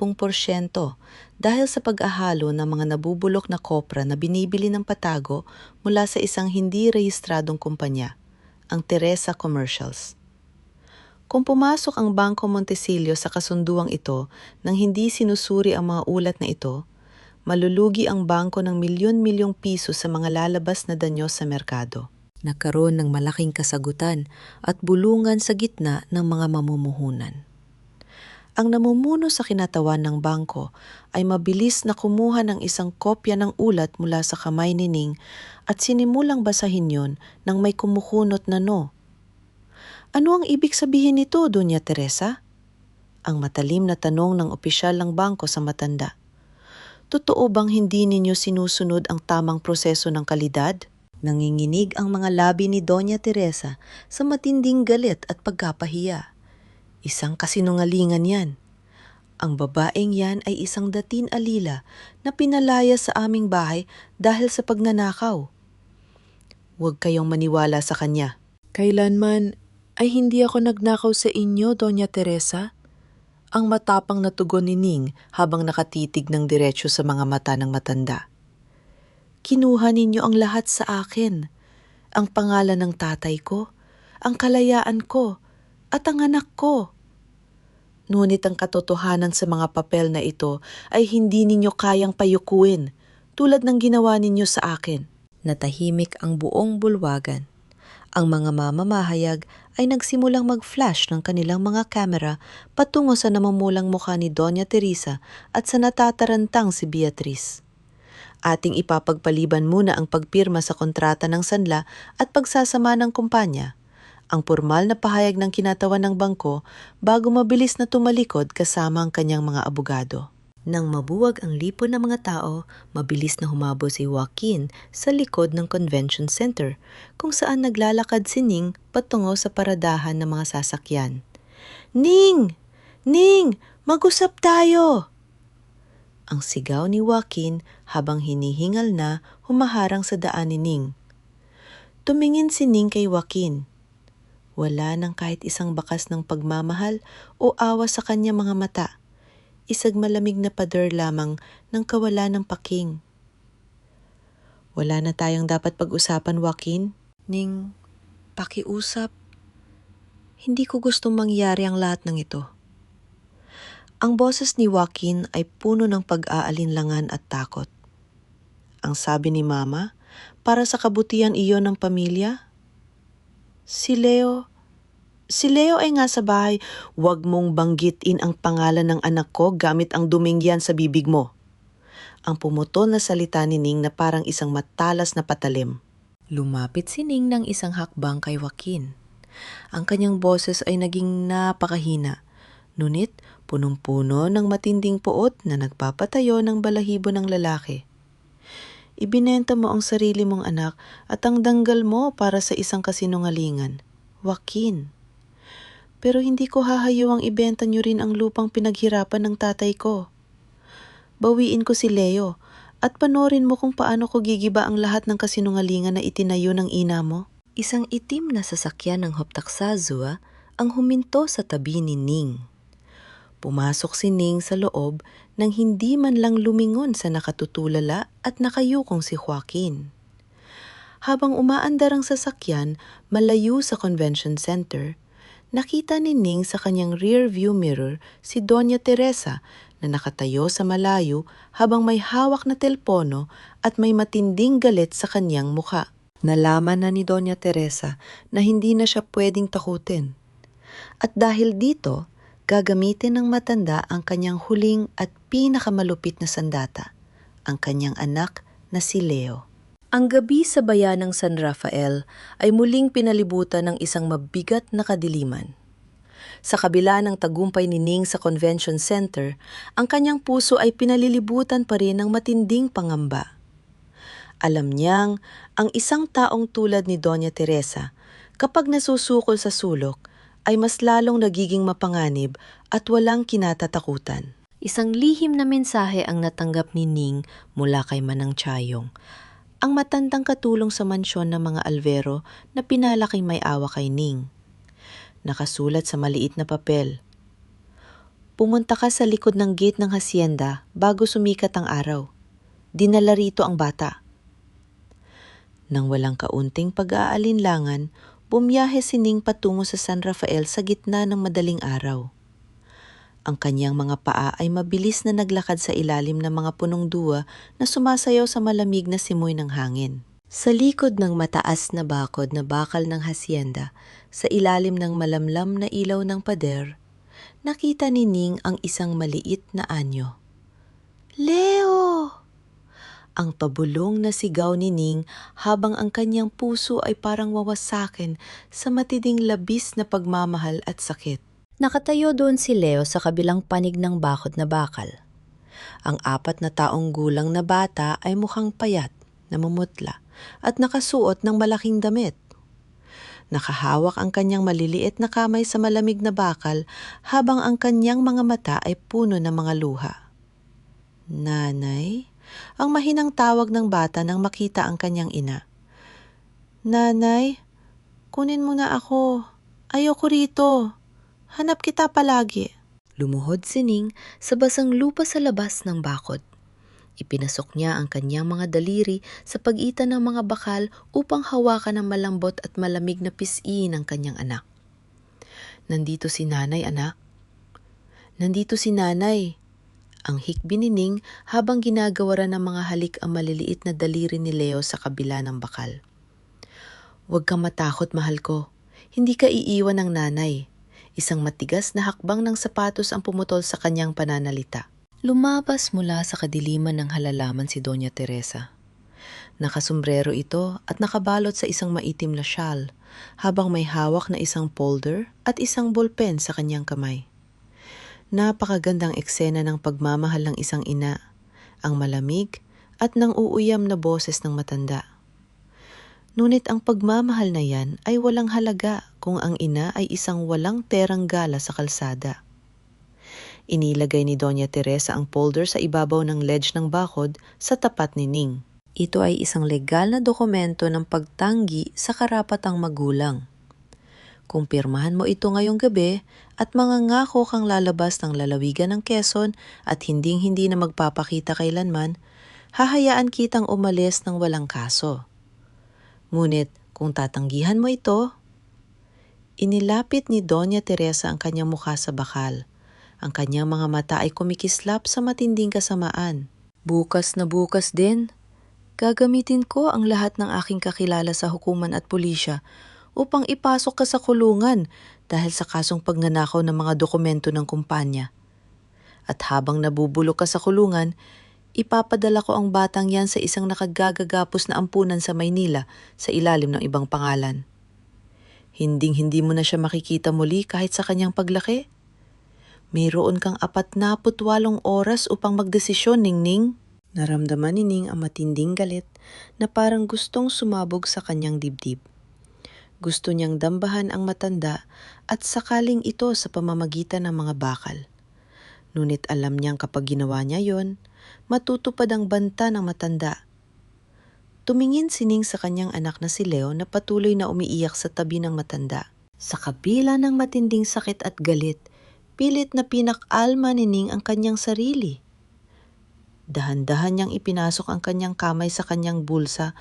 dahil sa pag-ahalo ng mga nabubulok na kopra na binibili ng patago mula sa isang hindi rehistradong kumpanya, ang Teresa Commercials. Kung pumasok ang Bangko Montesilio sa kasunduang ito nang hindi sinusuri ang mga ulat na ito, malulugi ang bangko ng milyon-milyong piso sa mga lalabas na danyo sa merkado. Nagkaroon ng malaking kasagutan at bulungan sa gitna ng mga mamumuhunan. Ang namumuno sa kinatawan ng bangko ay mabilis na kumuha ng isang kopya ng ulat mula sa kamay ni Ning at sinimulang basahin yon nang may kumukunot na no. Ano ang ibig sabihin nito, Doña Teresa? Ang matalim na tanong ng opisyal ng bangko sa matanda. Totoo bang hindi ninyo sinusunod ang tamang proseso ng kalidad? Nanginginig ang mga labi ni Doña Teresa sa matinding galit at pagkapahiya. Isang kasinungalingan yan. Ang babaeng yan ay isang datin alila na pinalaya sa aming bahay dahil sa pagnanakaw. Huwag kayong maniwala sa kanya. Kailanman ay hindi ako nagnakaw sa inyo, Doña Teresa. Ang matapang na tugon ni Ning habang nakatitig ng diretsyo sa mga mata ng matanda. Kinuha ninyo ang lahat sa akin. Ang pangalan ng tatay ko, ang kalayaan ko, at ang anak ko. Ngunit ang katotohanan sa mga papel na ito ay hindi ninyo kayang payukuin tulad ng ginawa ninyo sa akin. Natahimik ang buong bulwagan. Ang mga mamamahayag ay nagsimulang mag-flash ng kanilang mga kamera patungo sa namumulang mukha ni Doña Teresa at sa natatarantang si Beatriz. Ating ipapagpaliban muna ang pagpirma sa kontrata ng sanla at pagsasama ng kumpanya, ang formal na pahayag ng kinatawan ng bangko bago mabilis na tumalikod kasama ang kanyang mga abogado. Nang mabuwag ang lipon ng mga tao, mabilis na humabo si Joaquin sa likod ng convention center kung saan naglalakad si Ning patungo sa paradahan ng mga sasakyan. "Ning! Ning! Mag-usap tayo!" Ang sigaw ni Joaquin habang hinihingal na humaharang sa daan ni Ning. Tumingin si Ning kay Joaquin. Wala nang kahit isang bakas ng pagmamahal o awa sa kanyang mga mata. Isang malamig na pader lamang ng kawalan ng paking. "Wala na tayong dapat pag-usapan, Joaquin." "Ning, pakiusap. Hindi ko gustong mangyari ang lahat ng ito." Ang boses ni Joaquin ay puno ng pag-aalinlangan at takot. Ang sabi ni Mama, para sa kabutihan iyon ng pamilya? Si Leo ay nga sa bahay. "Huwag mong banggitin ang pangalan ng anak ko gamit ang duming yan sa bibig mo." Ang pumutol na salita ni Ning na parang isang matalas na patalim. Lumapit si Ning ng isang hakbang kay Joaquin. Ang kanyang boses ay naging napakahina, ngunit punong-puno ng matinding puot na nagpapatayo ng balahibo ng lalaki. "Ibinenta mo ang sarili mong anak at ang danggal mo para sa isang kasinungalingan, Joaquin. Pero hindi ko hahayawang ibenta niyo rin ang lupang pinaghirapan ng tatay ko. Bawiin ko si Leo at panorin mo kung paano ko gigiba ang lahat ng kasinungalingan na itinayo ng ina mo." Isang itim na sasakyan ng Hoptaksazua ang huminto sa tabi ni Ning. Pumasok si Ning sa loob nang hindi man lang lumingon sa nakatutulala at nakayukong si Joaquin. Habang umaandar ang sasakyan malayo sa convention center, nakita ni Ning sa kanyang rear view mirror si Doña Teresa na nakatayo sa malayo habang may hawak na telpono at may matinding galit sa kanyang mukha. Nalaman na ni Doña Teresa na hindi na siya pwedeng takutin. At dahil dito, gagamitin ng matanda ang kanyang huling at pinakamalupit na sandata, ang kanyang anak na si Leo. Ang gabi sa bayan ng San Rafael ay muling pinalibutan ng isang mabigat na kadiliman. Sa kabila ng tagumpay ni Ning sa convention center, ang kanyang puso ay pinalilibutan pa rin ng matinding pangamba. Alam niyang ang isang taong tulad ni Doña Teresa, kapag nasusukol sa sulok, ay mas lalong nagiging mapanganib at walang kinatatakutan. Isang lihim na mensahe ang natanggap ni Ning mula kay Manang Chayong, ang matandang katulong sa mansyon ng mga Alvero na pinalaking may awa kay Ning. Nakasulat sa maliit na papel, "Pumunta ka sa likod ng gate ng hacienda bago sumikat ang araw. Dinala rito ang bata." Nang walang kaunting pag-aalinlangan, bumiyahe si Ning patungo sa San Rafael sa gitna ng madaling araw. Ang kanyang mga paa ay mabilis na naglakad sa ilalim ng mga punong duwa na sumasayaw sa malamig na simoy ng hangin. Sa likod ng mataas na bakod na bakal ng hacienda, sa ilalim ng malamlam na ilaw ng pader, nakita ni Ning ang isang maliit na anyo. "Leo!" Ang pabulong na sigaw ni Ning habang ang kanyang puso ay parang wawasakin sa matinding labis na pagmamahal at sakit. Nakatayo doon si Leo sa kabilang panig ng bakod na bakal. Ang 4 na taong gulang na bata ay mukhang payat, namumutla, at nakasuot ng malaking damit. Nakahawak ang kanyang maliliit na kamay sa malamig na bakal habang ang kanyang mga mata ay puno ng mga luha. "Nanay?" Ang mahinang tawag ng bata nang makita ang kanyang ina. "Nanay, kunin mo na ako. Ayoko rito. Hanap kita palagi. Lumuhod si Ning sa basang lupa sa labas ng bakod. Ipinasok niya ang kanyang mga daliri sa pagitan ng mga bakal upang hawakan ang malambot at malamig na pisngi ng kanyang anak. Nandito si nanay, anak. Nandito si nanay. Ang hikbi ni Ning habang ginagawaran ng mga halik ang maliliit na daliri ni Leo sa kabila ng bakal. Huwag kang matakot, mahal ko. Hindi ka iiwan ng nanay. Isang matigas na hakbang ng sapatos ang pumutol sa kanyang pananalita. Lumabas mula sa kadiliman ng halalaman si Doña Teresa. Nakasombrero ito at nakabalot sa isang maitim na shawl, habang may hawak na isang folder at isang ballpen sa kanyang kamay. Napakagandang eksena ng pagmamahal ng isang ina, ang malamig at nang uuyam na boses ng matanda. Ngunit ang pagmamahal na yan ay walang halaga kung ang ina ay isang walang terang gala sa kalsada. Inilagay ni Doña Teresa ang folder sa ibabaw ng ledge ng bakod sa tapat ni Ning. Ito ay isang legal na dokumento ng pagtanggi sa karapatang magulang. Kung pirmahan mo ito ngayong gabi at mangangako kang lalabas ng lalawigan ng Quezon at hinding-hindi na magpapakita kailanman, hahayaan kitang umalis ng walang kaso. Ngunit kung tatanggihan mo ito, inilapit ni Doña Teresa ang kanyang mukha sa bakal. Ang kanyang mga mata ay kumikislap sa matinding kasamaan. Bukas na bukas din, gagamitin ko ang lahat ng aking kakilala sa hukuman at pulisya upang ipasok ka sa kulungan dahil sa kasong pagnanakaw ng mga dokumento ng kumpanya. At habang nabubulok ka sa kulungan, ipapadala ko ang batang yan sa isang nakagagagapos na ampunan sa Maynila sa ilalim ng ibang pangalan. Hinding-hindi mo na siya makikita muli kahit sa kanyang paglaki. Mayroon kang 48 oras upang magdesisyon, Ningning. Naramdaman ni Ning ang matinding galit na parang gustong sumabog sa kanyang dibdib. Gusto niyang dambahan ang matanda at sakaling ito sa pamamagitan ng mga bakal. Ngunit alam niyang kapag ginawa niya yon, matutupad ang banta ng matanda. Tumingin si Ning sa kanyang anak na si Leo na patuloy na umiiyak sa tabi ng matanda. Sa kabila ng matinding sakit at galit, pilit na pinakalma ni Ning ang kanyang sarili. Dahan-dahan niyang ipinasok ang kanyang kamay sa kanyang bulsa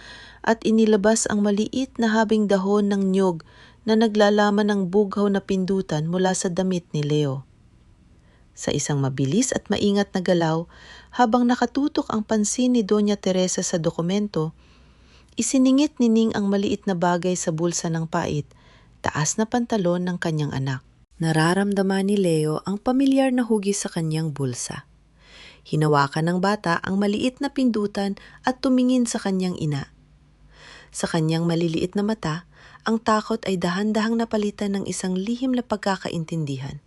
at inilabas ang maliit na habing dahon ng niyog na naglalaman ng bughaw na pindutan mula sa damit ni Leo. Sa isang mabilis at maingat na galaw, habang nakatutok ang pansin ni Doña Teresa sa dokumento, isiningit ni Ning ang maliit na bagay sa bulsa ng pait, taas na pantalon ng kanyang anak. Nararamdaman ni Leo ang pamilyar na hugis sa kanyang bulsa. Hinawakan ng bata ang maliit na pindutan at tumingin sa kanyang ina. Sa kanyang maliliit na mata, ang takot ay dahan-dahang napalitan ng isang lihim na pagkakaintindihan.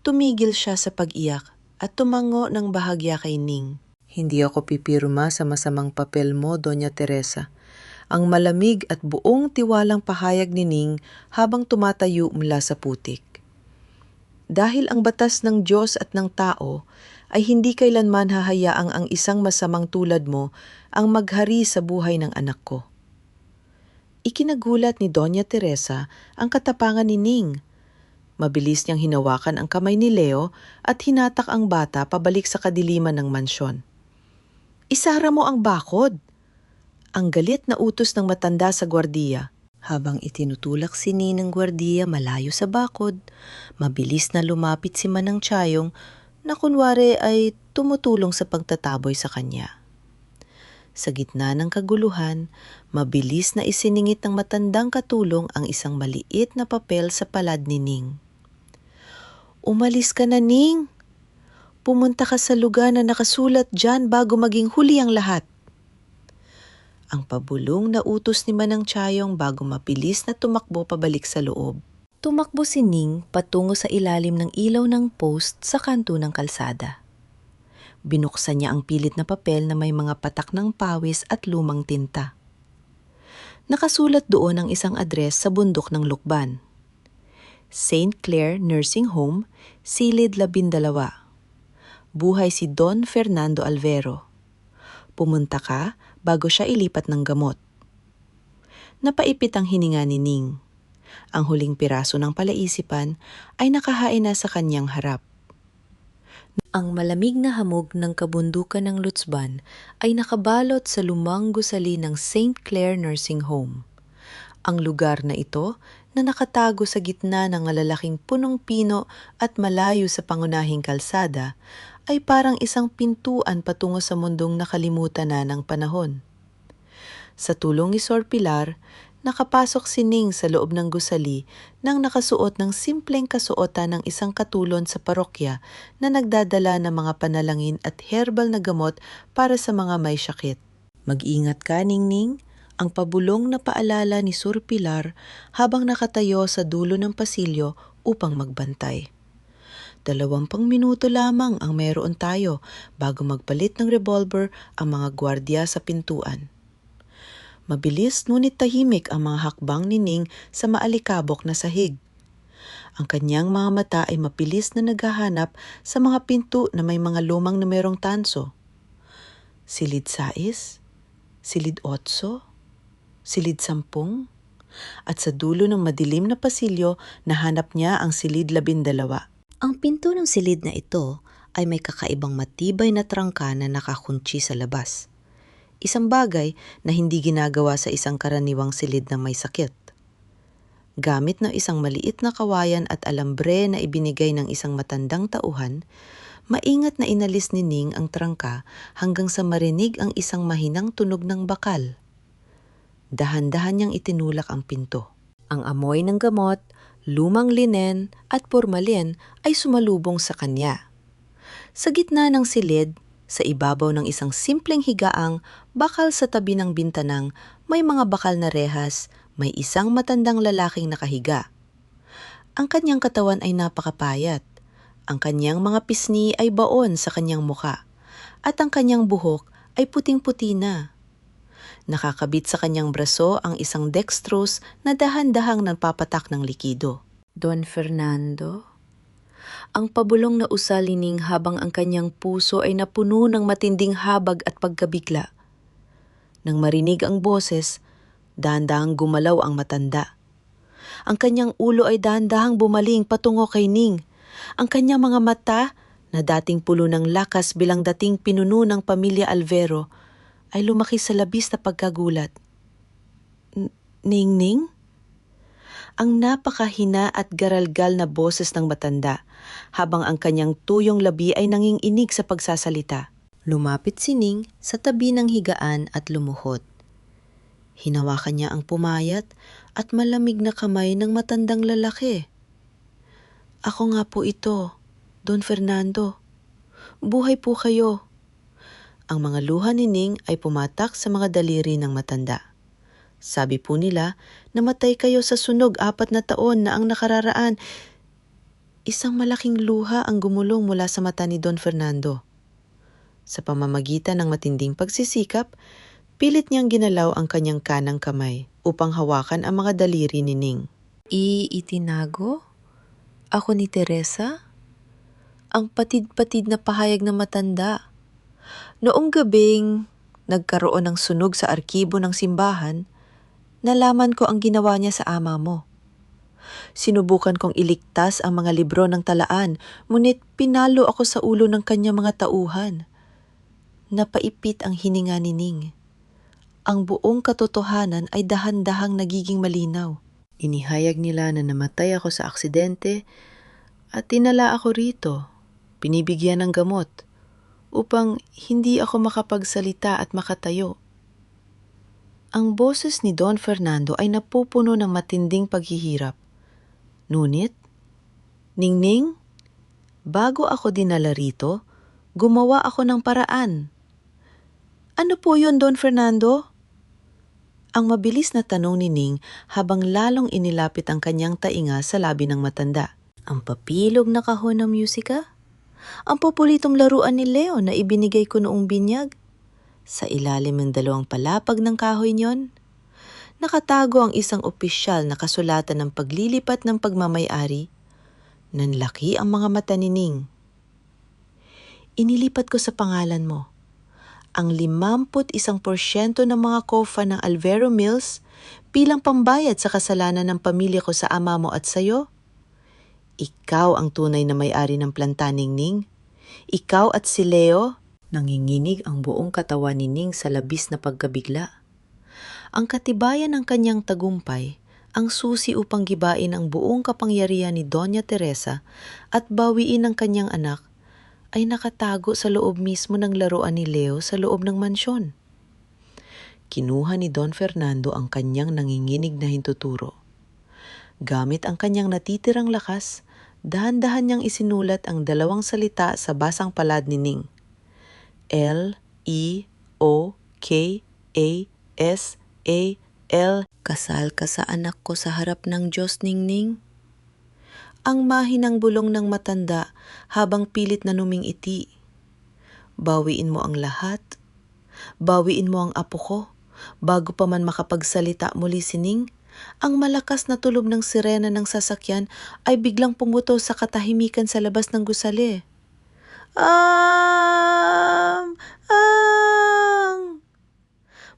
Tumigil siya sa pag-iyak at tumango ng bahagya kay Ning. Hindi ako pipirma sa masamang papel mo, Doña Teresa. Ang malamig at buong tiwalang pahayag ni Ning habang tumatayo mula sa putik. Dahil ang batas ng Diyos at ng tao ay hindi kailanman hahayaang ang isang masamang tulad mo ang maghari sa buhay ng anak ko. Ikinagulat ni Doña Teresa ang katapangan ni Ning. Mabilis niyang hinawakan ang kamay ni Leo at hinatak ang bata pabalik sa kadiliman ng mansyon. Isara mo ang bakod! Ang galit na utos ng matanda sa gwardiya. Habang itinutulak si Ning ng gwardiya malayo sa bakod, mabilis na lumapit si Manang Chayong na kunwari ay tumutulong sa pagtataboy sa kanya. Sa gitna ng kaguluhan, mabilis na isiningit ng matandang katulong ang isang maliit na papel sa palad ni Ning. Umalis ka na, Ning! Pumunta ka sa lugar na nakasulat dyan bago maging huli ang lahat. Ang pabulong na utos ni Manang Chayong bago mabilis na tumakbo pabalik sa loob. Tumakbo si Ning patungo sa ilalim ng ilaw ng post sa kanto ng kalsada. Binuksan niya ang pilit na papel na may mga patak ng pawis at lumang tinta. Nakasulat doon ang isang address sa bundok ng Lukban. St. Clair Nursing Home, Silid 12. Buhay si Don Fernando Alvero. Pumunta ka bago siya ilipat ng gamot. Napaipit ang hininga ni Ning. Ang huling piraso ng palaisipan ay nakahain na sa kanyang harap. Ang malamig na hamog ng kabundukan ng Lutsban ay nakabalot sa lumang gusali ng St. Clair Nursing Home. Ang lugar na ito na nakatago sa gitna ng malalaking punong-pino at malayo sa pangunahing kalsada ay parang isang pintuan patungo sa mundong nakalimutan na ng panahon. Sa tulong ni Sor Pilar, nakapasok si Ning sa loob ng gusali nang nakasuot ng simpleng kasuotan ng isang katulon sa parokya na nagdadala ng mga panalangin at herbal na gamot para sa mga may sakit. Mag-ingat ka, Ningning, ang pabulong na paalala ni Sor Pilar habang nakatayo sa dulo ng pasilyo upang magbantay. 20 minuto lamang ang meron tayo bago magpalit ng revolver ang mga gwardya sa pintuan. Mabilis ngunit tahimik ang mga hakbang ni Ning sa maalikabok na sahig. Ang kanyang mga mata ay mapilis na naghahanap sa mga pinto na may mga lumang numerong tanso. Silid 6, silid 8, silid 10, at sa dulo ng madilim na pasilyo nahanap niya ang silid 12. Ang pinto ng silid na ito ay may kakaibang matibay na trangka na nakakunci sa labas. Isang bagay na hindi ginagawa sa isang karaniwang silid na may sakit. Gamit ng isang maliit na kawayan at alambre na ibinigay ng isang matandang tauhan, maingat na inalis ni Ning ang trangka hanggang sa marinig ang isang mahinang tunog ng bakal. Dahan-dahan niyang itinulak ang pinto. Ang amoy ng gamot, lumang linen at pormalin ay sumalubong sa kanya. Sa gitna ng silid, sa ibabaw ng isang simpleng higaang bakal sa tabi ng bintanang may mga bakal na rehas, may isang matandang lalaking nakahiga. Ang kanyang katawan ay napakapayat. Ang kanyang mga pisngi ay baon sa kanyang muka. At ang kanyang buhok ay puting-puti na. Nakakabit sa kanyang braso ang isang dextrose na dahan-dahang nagpapatak ng likido. Don Fernando? Ang pabulong na usalining habang ang kanyang puso ay napuno ng matinding habag at pagkabigla. Nang marinig ang boses, dahan-dahang gumalaw ang matanda. Ang kanyang ulo ay dahan-dahang bumaling patungo kay Ning. Ang kanyang mga mata, na dating pulo ng lakas bilang dating pinuno ng pamilya Alvero, ay lumaki sa labis na pagkagulat. Ning-Ning? Ang napakahina at garalgal na boses ng matanda, habang ang kanyang tuyong labi ay nanginginig sa pagsasalita. Lumapit si Ning sa tabi ng higaan at lumuhod. Hinawakan niya ang pumayat at malamig na kamay ng matandang lalaki. Ako nga po ito, Don Fernando. Buhay po kayo. Ang mga luha ni Ning ay pumatak sa mga daliri ng matanda. Sabi po nila, namatay kayo sa sunog 4 na taon na ang nakararaan. Isang malaking luha ang gumulong mula sa mata ni Don Fernando. Sa pamamagitan ng matinding pagsisikap, pilit niyang ginalaw ang kanyang kanang kamay upang hawakan ang mga daliri ni Ning. Itinago? Ako ni Teresa? Ang patid-patid na pahayag ng matanda. Noong gabing nagkaroon ng sunog sa arkibo ng simbahan, nalaman ko ang ginawa niya sa ama mo. Sinubukan kong iligtas ang mga libro ng talaan, ngunit pinalo ako sa ulo ng kanyang mga tauhan. Napaipit ang hininga ni Ning. Ang buong katotohanan ay dahan-dahang nagiging malinaw. Inihayag nila na namatay ako sa aksidente at tinala ako rito, pinibigyan ng gamot, upang hindi ako makapagsalita at makatayo. Ang boses ni Don Fernando ay napupuno ng matinding paghihirap. Ngunit, Ning-Ning, bago ako dinala rito, gumawa ako ng paraan. Ano po yun, Don Fernando? Ang mabilis na tanong ni Ning habang lalong inilapit ang kanyang tainga sa labi ng matanda. Ang papilog na kahon ng musika? Ang populitong laruan ni Leo na ibinigay ko noong binyag? Sa ilalim ng 2 palapag ng kahoy niyon, nakatago ang isang opisyal na kasulatan ng paglilipat ng pagmamay-ari. Nanlaki ang mga mata ni Ning. Inilipat ko sa pangalan mo. Ang 51% ng mga kofa ng Alvero Mills, bilang pambayad sa kasalanan ng pamilya ko sa ama mo at sayo. Ikaw ang tunay na may-ari ng planta, Ningning. Ikaw at si Leo. Nanginginig ang buong katawan ni Ning sa labis na pagkabigla. Ang katibayan ng kanyang tagumpay, ang susi upang gibain ang buong kapangyarihan ni Doña Teresa at bawiin ang kanyang anak, ay nakatago sa loob mismo ng laruan ni Leo sa loob ng mansyon. Kinuha ni Don Fernando ang kanyang nanginginig na hintuturo. Gamit ang kanyang natitirang lakas, dahan-dahan niyang isinulat ang dalawang salita sa basang palad ni Ning. Leokasal. Kasal ka sa anak ko sa harap ng Diyos, Ningning. Ang mahinang bulong ng matanda habang pilit na numingiti. Bawiin mo ang lahat. Bawiin mo ang apo ko. Bago pa man makapagsalita muli si Ning, ang malakas na tulob ng sirena ng sasakyan ay biglang pumuto sa katahimikan sa labas ng gusali. Am!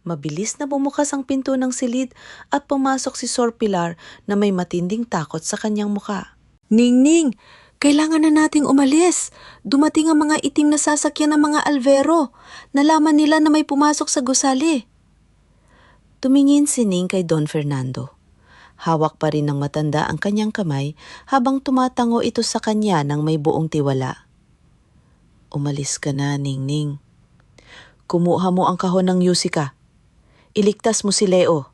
Mabilis na bumukas ang pinto ng silid at pumasok si Sor Pilar na may matinding takot sa kanyang muka. Ningning, kailangan na nating umalis. Dumating ang mga itim na sasakyan ng mga Alvero. Nalaman nila na may pumasok sa gusali. Tumingin si Ning kay Don Fernando. Hawak pa rin ng matanda ang kanyang kamay habang tumatango ito sa kanya ng may buong tiwala. Umalis ka na, Ningning. Kumuha mo ang kahon ng Yusika. Iligtas mo si Leo.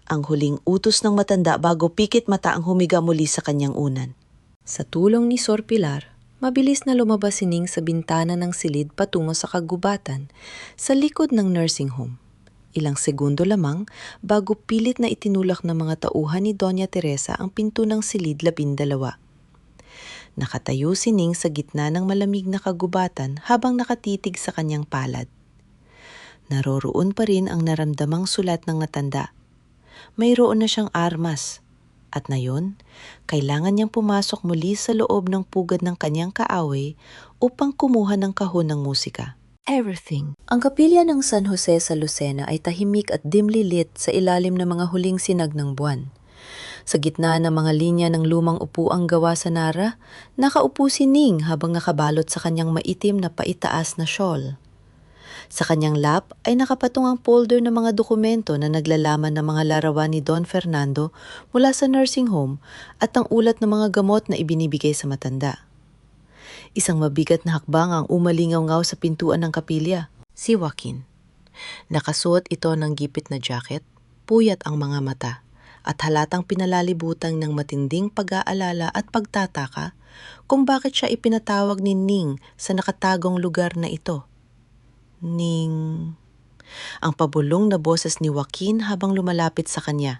Ang huling utos ng matanda bago pikit mata ang humiga muli sa kanyang unan. Sa tulong ni Sor Pilar, mabilis na lumabas si Ning sa bintana ng silid patungo sa kagubatan sa likod ng nursing home. Ilang segundo lamang bago pilit na itinulak ng mga tauhan ni Doña Teresa ang pinto ng silid 12. Nakatayo si Ning sa gitna ng malamig na kagubatan habang nakatitig sa kanyang palad. Naroroon pa rin ang naramdamang sulat ng matanda. Mayroon na siyang armas. At ngayon, kailangan niyang pumasok muli sa loob ng pugad ng kanyang kaaway upang kumuha ng kahon ng musika. Everything. Ang kapilya ng San Jose sa Lucena ay tahimik at dimly lit sa ilalim ng mga huling sinag ng buwan. Sa gitna ng mga linya ng lumang upuang gawa sa Nara, nakaupo si Ning habang nakabalot sa kanyang maitim na paitaas na shawl. Sa kanyang lap ay nakapatong ang folder ng mga dokumento na naglalaman ng mga larawan ni Don Fernando mula sa nursing home at ang ulat ng mga gamot na ibinibigay sa matanda. Isang mabigat na hakbang ang umalingaw-ngaw sa pintuan ng kapilya. Si Joaquin. Nakasuot ito ng gipit na jacket, puyat ang mga mata, at halatang pinalalibutan ng matinding pag-aalala at pagtataka kung bakit siya ipinatawag ni Ning sa nakatagong lugar na ito. Ning... Ang pabulong na boses ni Joaquin habang lumalapit sa kanya.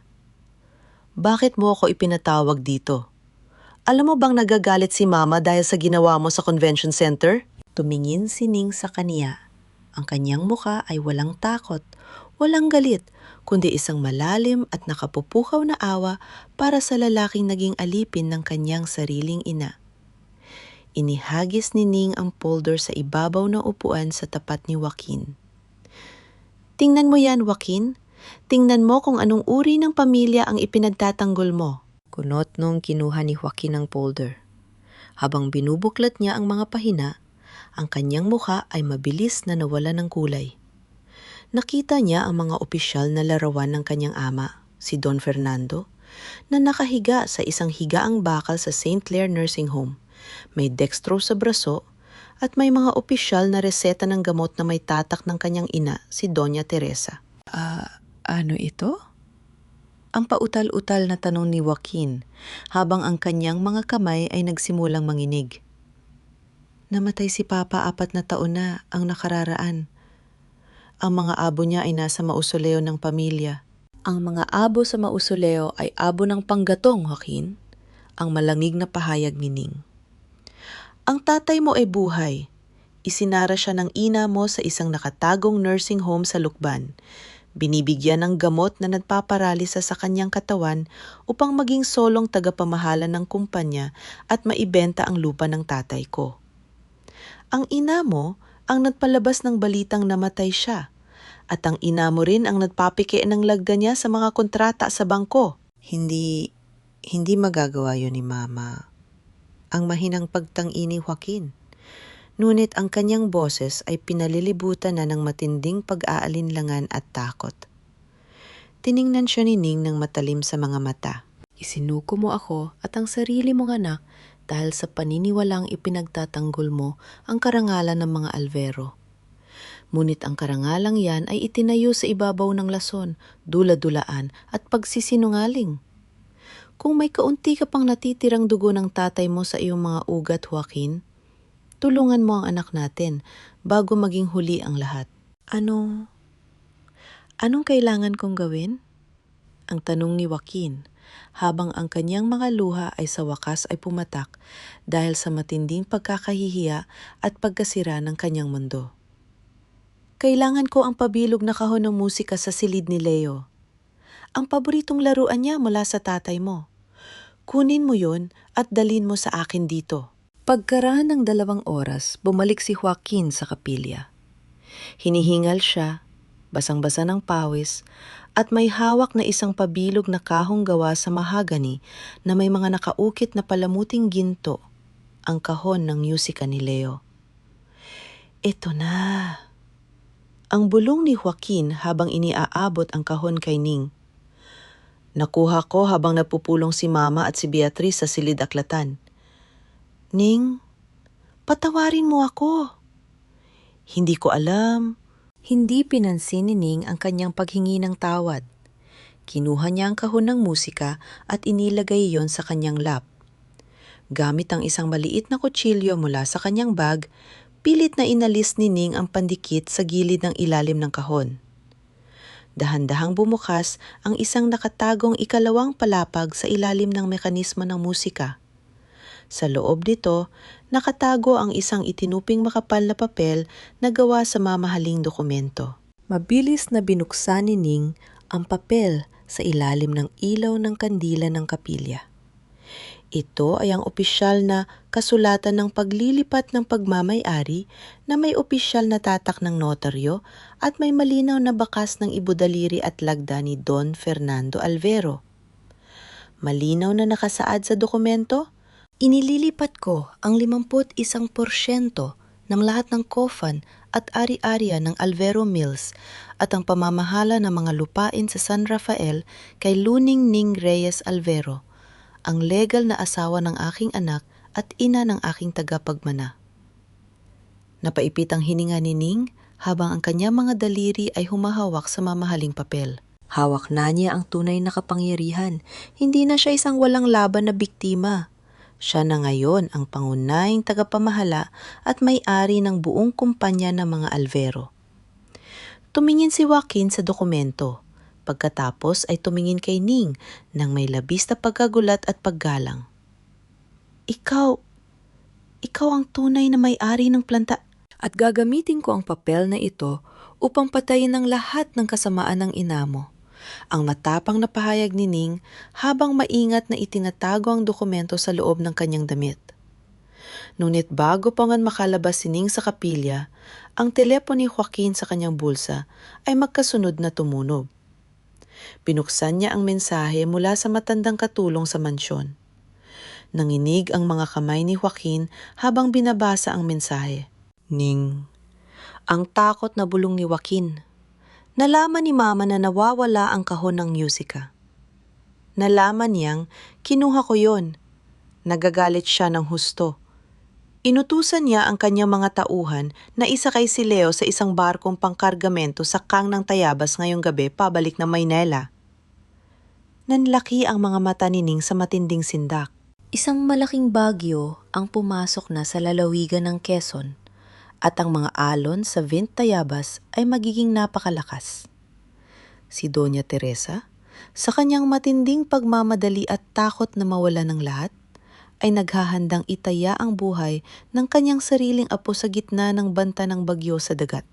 Bakit mo ako ipinatawag dito? Alam mo bang nagagalit si Mama dahil sa ginawa mo sa convention center? Tumingin si Ning sa kanya. Ang kanyang muka ay walang takot, walang galit, kundi isang malalim at nakapupukaw na awa para sa lalaking naging alipin ng kanyang sariling ina. Inihagis ni Ning ang folder sa ibabaw ng upuan sa tapat ni Joaquin. Tingnan mo yan, Joaquin. Tingnan mo kung anong uri ng pamilya ang ipinagtatanggol mo. Kunot nung kinuha ni Joaquin ang folder. Habang binubuklat niya ang mga pahina, ang kanyang mukha ay mabilis na nawala ng kulay. Nakita niya ang mga opisyal na larawan ng kanyang ama, si Don Fernando, na nakahiga sa isang higaang bakal sa St. Clair Nursing Home. May dextrose sa braso at may mga opisyal na reseta ng gamot na may tatak ng kanyang ina, si Doña Teresa. Ano ito? Ang pautal-utal na tanong ni Joaquin habang ang kanyang mga kamay ay nagsimulang manginig. Namatay si Papa 4 na taon na ang nakararaan. Ang mga abo niya ay nasa mausoleo ng pamilya. Ang mga abo sa mausoleo ay abo ng panggatong, Joaquin. Ang malangig na pahayag ni Ning. Ang tatay mo ay buhay. Isinara siya ng ina mo sa isang nakatagong nursing home sa Lukban. Binibigyan ng gamot na nagpaparalisa sa kanyang katawan upang maging solong tagapamahala ng kumpanya at maibenta ang lupa ng tatay ko. Ang ina mo ang nagpalabas ng balitang namatay siya At ang ina mo rin ang nagpapike ng lagda niya sa mga kontrata sa bangko. Hindi magagawa yun ni Mama. Ang mahinang pagtangi ni Joaquin. Ngunit ang kanyang boses ay pinalilibutan na ng matinding pag-aalinlangan at takot. Tiningnan siya ni Ning ng matalim sa mga mata. Isinuko mo ako at ang sarili mong anak dahil sa paniniwalang ipinagtatanggol mo ang karangalan ng mga Alvero. Ngunit ang karangalang yan ay itinayo sa ibabaw ng lason, dula-dulaan at pagsisinungaling. Kung may kaunti ka pang natitirang dugo ng tatay mo sa iyong mga ugat, Joaquin, tulungan mo ang anak natin bago maging huli ang lahat. Anong kailangan kong gawin? Ang tanong ni Joaquin, habang ang kanyang mga luha ay sa wakas ay pumatak dahil sa matinding pagkakahihiya at pagkasira ng kanyang mundo. Kailangan ko ang pabilog na kahon ng musika sa silid ni Leo. Ang paboritong laruan niya mula sa tatay mo. Kunin mo yun at dalhin mo sa akin dito. Pagkaraan ng 2 oras, bumalik si Joaquin sa kapilya. Hinihingal siya, basang-basa ng pawis, at may hawak na isang pabilog na kahong gawa sa mahagani na may mga nakaukit na palamuting ginto, ang kahon ng musika ni Leo. Ito na. Ang bulong ni Joaquin habang iniaabot ang kahon kay Ning. Nakuha ko habang napupulong si Mama at si Beatrice sa silid aklatan. Ning, patawarin mo ako. Hindi ko alam. Hindi pinansin ni Ning ang kanyang paghingi ng tawad. Kinuha niya ang kahon ng musika at inilagay iyon sa kanyang lap. Gamit ang isang maliit na kutsilyo mula sa kanyang bag, pilit na inalis ni Ning ang pandikit sa gilid ng ilalim ng kahon. Dahan-dahang bumukas ang isang nakatagong ikalawang palapag sa ilalim ng mekanismo ng musika. Sa loob nito, nakatago ang isang itinuping makapal na papel na gawa sa mamahaling dokumento. Mabilis na binuksan ni Ning ang papel sa ilalim ng ilaw ng kandila ng kapilya. Ito ay ang opisyal na kasulatan ng paglilipat ng pagmamay-ari na may opisyal na tatak ng notaryo at may malinaw na bakas ng ibudaliri at lagda ni Don Fernando Alvero. Malinaw na nakasaad sa dokumento, inililipat ko ang 51% ng lahat ng kofan at ari-ariya ng Alvero Mills at ang pamamahala ng mga lupain sa San Rafael kay Luning Ning Reyes Alvero, ang legal na asawa ng aking anak at ina ng aking tagapagmana. Napaipit ang hininga ni Ning habang ang kanyang mga daliri ay humahawak sa mamahaling papel. Hawak na niya ang tunay na kapangyarihan. Hindi na siya isang walang laban na biktima. Siya na ngayon ang pangunahing tagapamahala at may-ari ng buong kumpanya ng mga Alvero. Tumingin si Joaquin sa dokumento. Pagkatapos ay tumingin kay Ning nang may labis na pagkagulat at paggalang. Ikaw ang tunay na may-ari ng planta. At gagamitin ko ang papel na ito upang patayin ang lahat ng kasamaan ng ina mo. Ang matapang na pahayag ni Ning habang maingat na itinatago ang dokumento sa loob ng kanyang damit. Ngunit bago pa man makalabas si Ning sa kapilya, ang telepono ni Joaquin sa kanyang bulsa ay magkasunod na tumunog. Binuksan niya ang mensahe mula sa matandang katulong sa mansyon. Nanginig ang mga kamay ni Joaquin habang binabasa ang mensahe. Ning. Ang takot na bulong ni Joaquin. Nalaman ni Mama na nawawala ang kahon ng musika. Nalaman niyang, kinuha ko yon. Nagagalit siya ng husto. Inutusan niya ang kanyang mga tauhan na isakay si Leo sa isang barkong pangkargamento sa Kang ng Tayabas ngayong gabi pabalik ng Maynila. Nanlaki ang mga mata ni Ning sa matinding sindak. Isang malaking bagyo ang pumasok na sa lalawigan ng Quezon at ang mga alon sa Vint Tayabas ay magiging napakalakas. Si Doña Teresa, sa kanyang matinding pagmamadali at takot na mawala ng lahat, ay naghahandang itaya ang buhay ng kanyang sariling apo sa gitna ng banta ng bagyo sa dagat.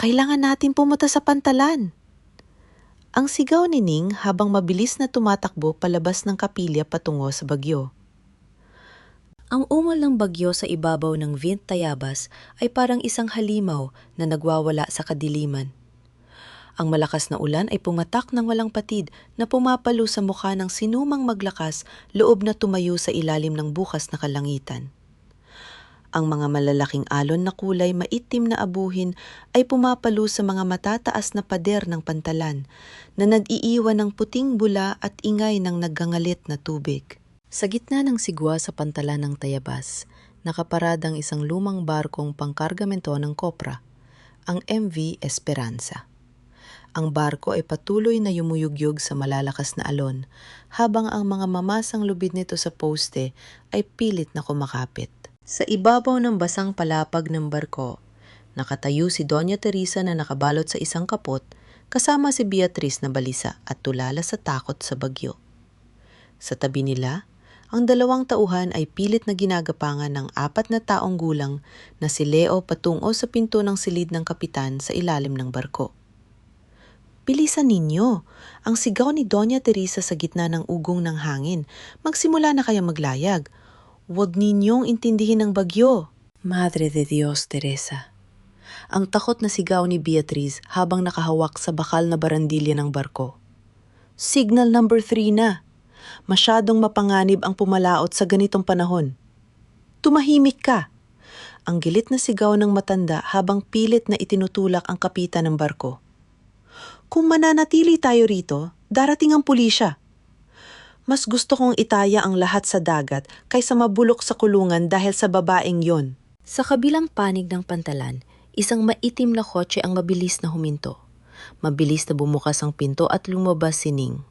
Kailangan natin pumunta sa pantalan! Ang sigaw ni Ning habang mabilis na tumatakbo palabas ng kapilya patungo sa bagyo. Ang umol ng bagyo sa ibabaw ng Vint Tayabas ay parang isang halimaw na nagwawala sa kadiliman. Ang malakas na ulan ay pumatak ng walang patid na pumapalo sa mukha ng sinumang maglakas, loob na tumayo sa ilalim ng bukas na kalangitan. Ang mga malalaking alon na kulay maitim na abuhin ay pumapalo sa mga matataas na pader ng pantalan na nag-iiwan ng puting bula at ingay ng naggangalit na tubig. Sa gitna ng sigwa sa pantalan ng Tayabas, nakaparadang isang lumang barkong pangkargamento ng kopra, ang MV Esperanza. Ang barko ay patuloy na yumuyugyog sa malalakas na alon habang ang mga mamasang lubid nito sa poste ay pilit na kumakapit. Sa ibabaw ng basang palapag ng barko, nakatayo si Doña Teresa na nakabalot sa isang kapot kasama si Beatriz na balisa at tulala sa takot sa bagyo. Sa tabi nila, ang dalawang tauhan ay pilit na ginagapangan ng 4 na taong gulang na si Leo patungo sa pinto ng silid ng kapitan sa ilalim ng barko. "Bilisan ninyo! Ang sigaw ni Doña Teresa sa gitna ng ugong ng hangin. Magsimula na kaya maglayag. Huwag ninyong intindihin ang bagyo." "Madre de Dios, Teresa." Ang takot na sigaw ni Beatriz habang nakahawak sa bakal na barandilya ng barko. "Signal number 3 na. Masyadong mapanganib ang pumalaot sa ganitong panahon. Tumahimik ka!" Ang gilit na sigaw ng matanda habang pilit na itinutulak ang kapitan ng barko. "Kung mananatili tayo rito, darating ang pulisya. Mas gusto kong itaya ang lahat sa dagat kaysa mabulok sa kulungan dahil sa babaeng yon." Sa kabilang panig ng pantalan, isang maitim na kotse ang mabilis na huminto. Mabilis na bumukas ang pinto at lumabas si Ning.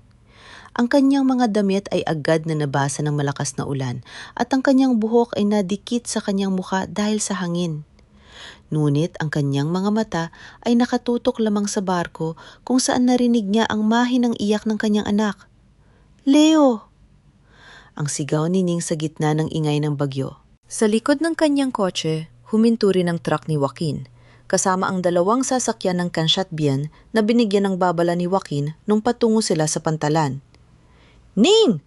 Ang kanyang mga damit ay agad na nabasa ng malakas na ulan at ang kanyang buhok ay nadikit sa kanyang mukha dahil sa hangin. Ngunit ang kanyang mga mata ay nakatutok lamang sa barko kung saan narinig niya ang mahinang iyak ng kanyang anak. "Leo!" Ang sigaw ni Ning sa gitna ng ingay ng bagyo. Sa likod ng kanyang kotse, huminto rin ang truck ni Joaquin, kasama ang 2 sasakyan ng Kanshatbian na binigyan ng babala ni Joaquin nung patungo sila sa pantalan. "Ning!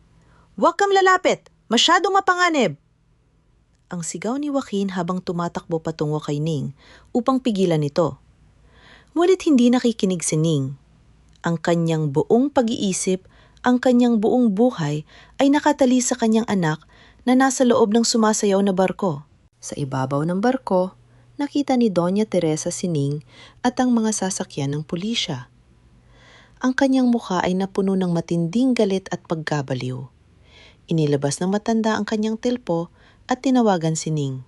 Huwag kang lalapit! Masyadong mapanganib!" Ang sigaw ni Joaquin habang tumatakbo patungo kay Ning upang pigilan ito. Ngunit hindi nakikinig si Ning. Ang kanyang buong pag-iisip, ang kanyang buong buhay ay nakatali sa kanyang anak na nasa loob ng sumasayaw na barko. Sa ibabaw ng barko, nakita ni Doña Teresa si Ning at ang mga sasakyan ng pulisya. Ang kanyang mukha ay napuno ng matinding galit at pagkabaliw. Inilabas ng matanda ang kanyang telpo at tinawagan si Ning.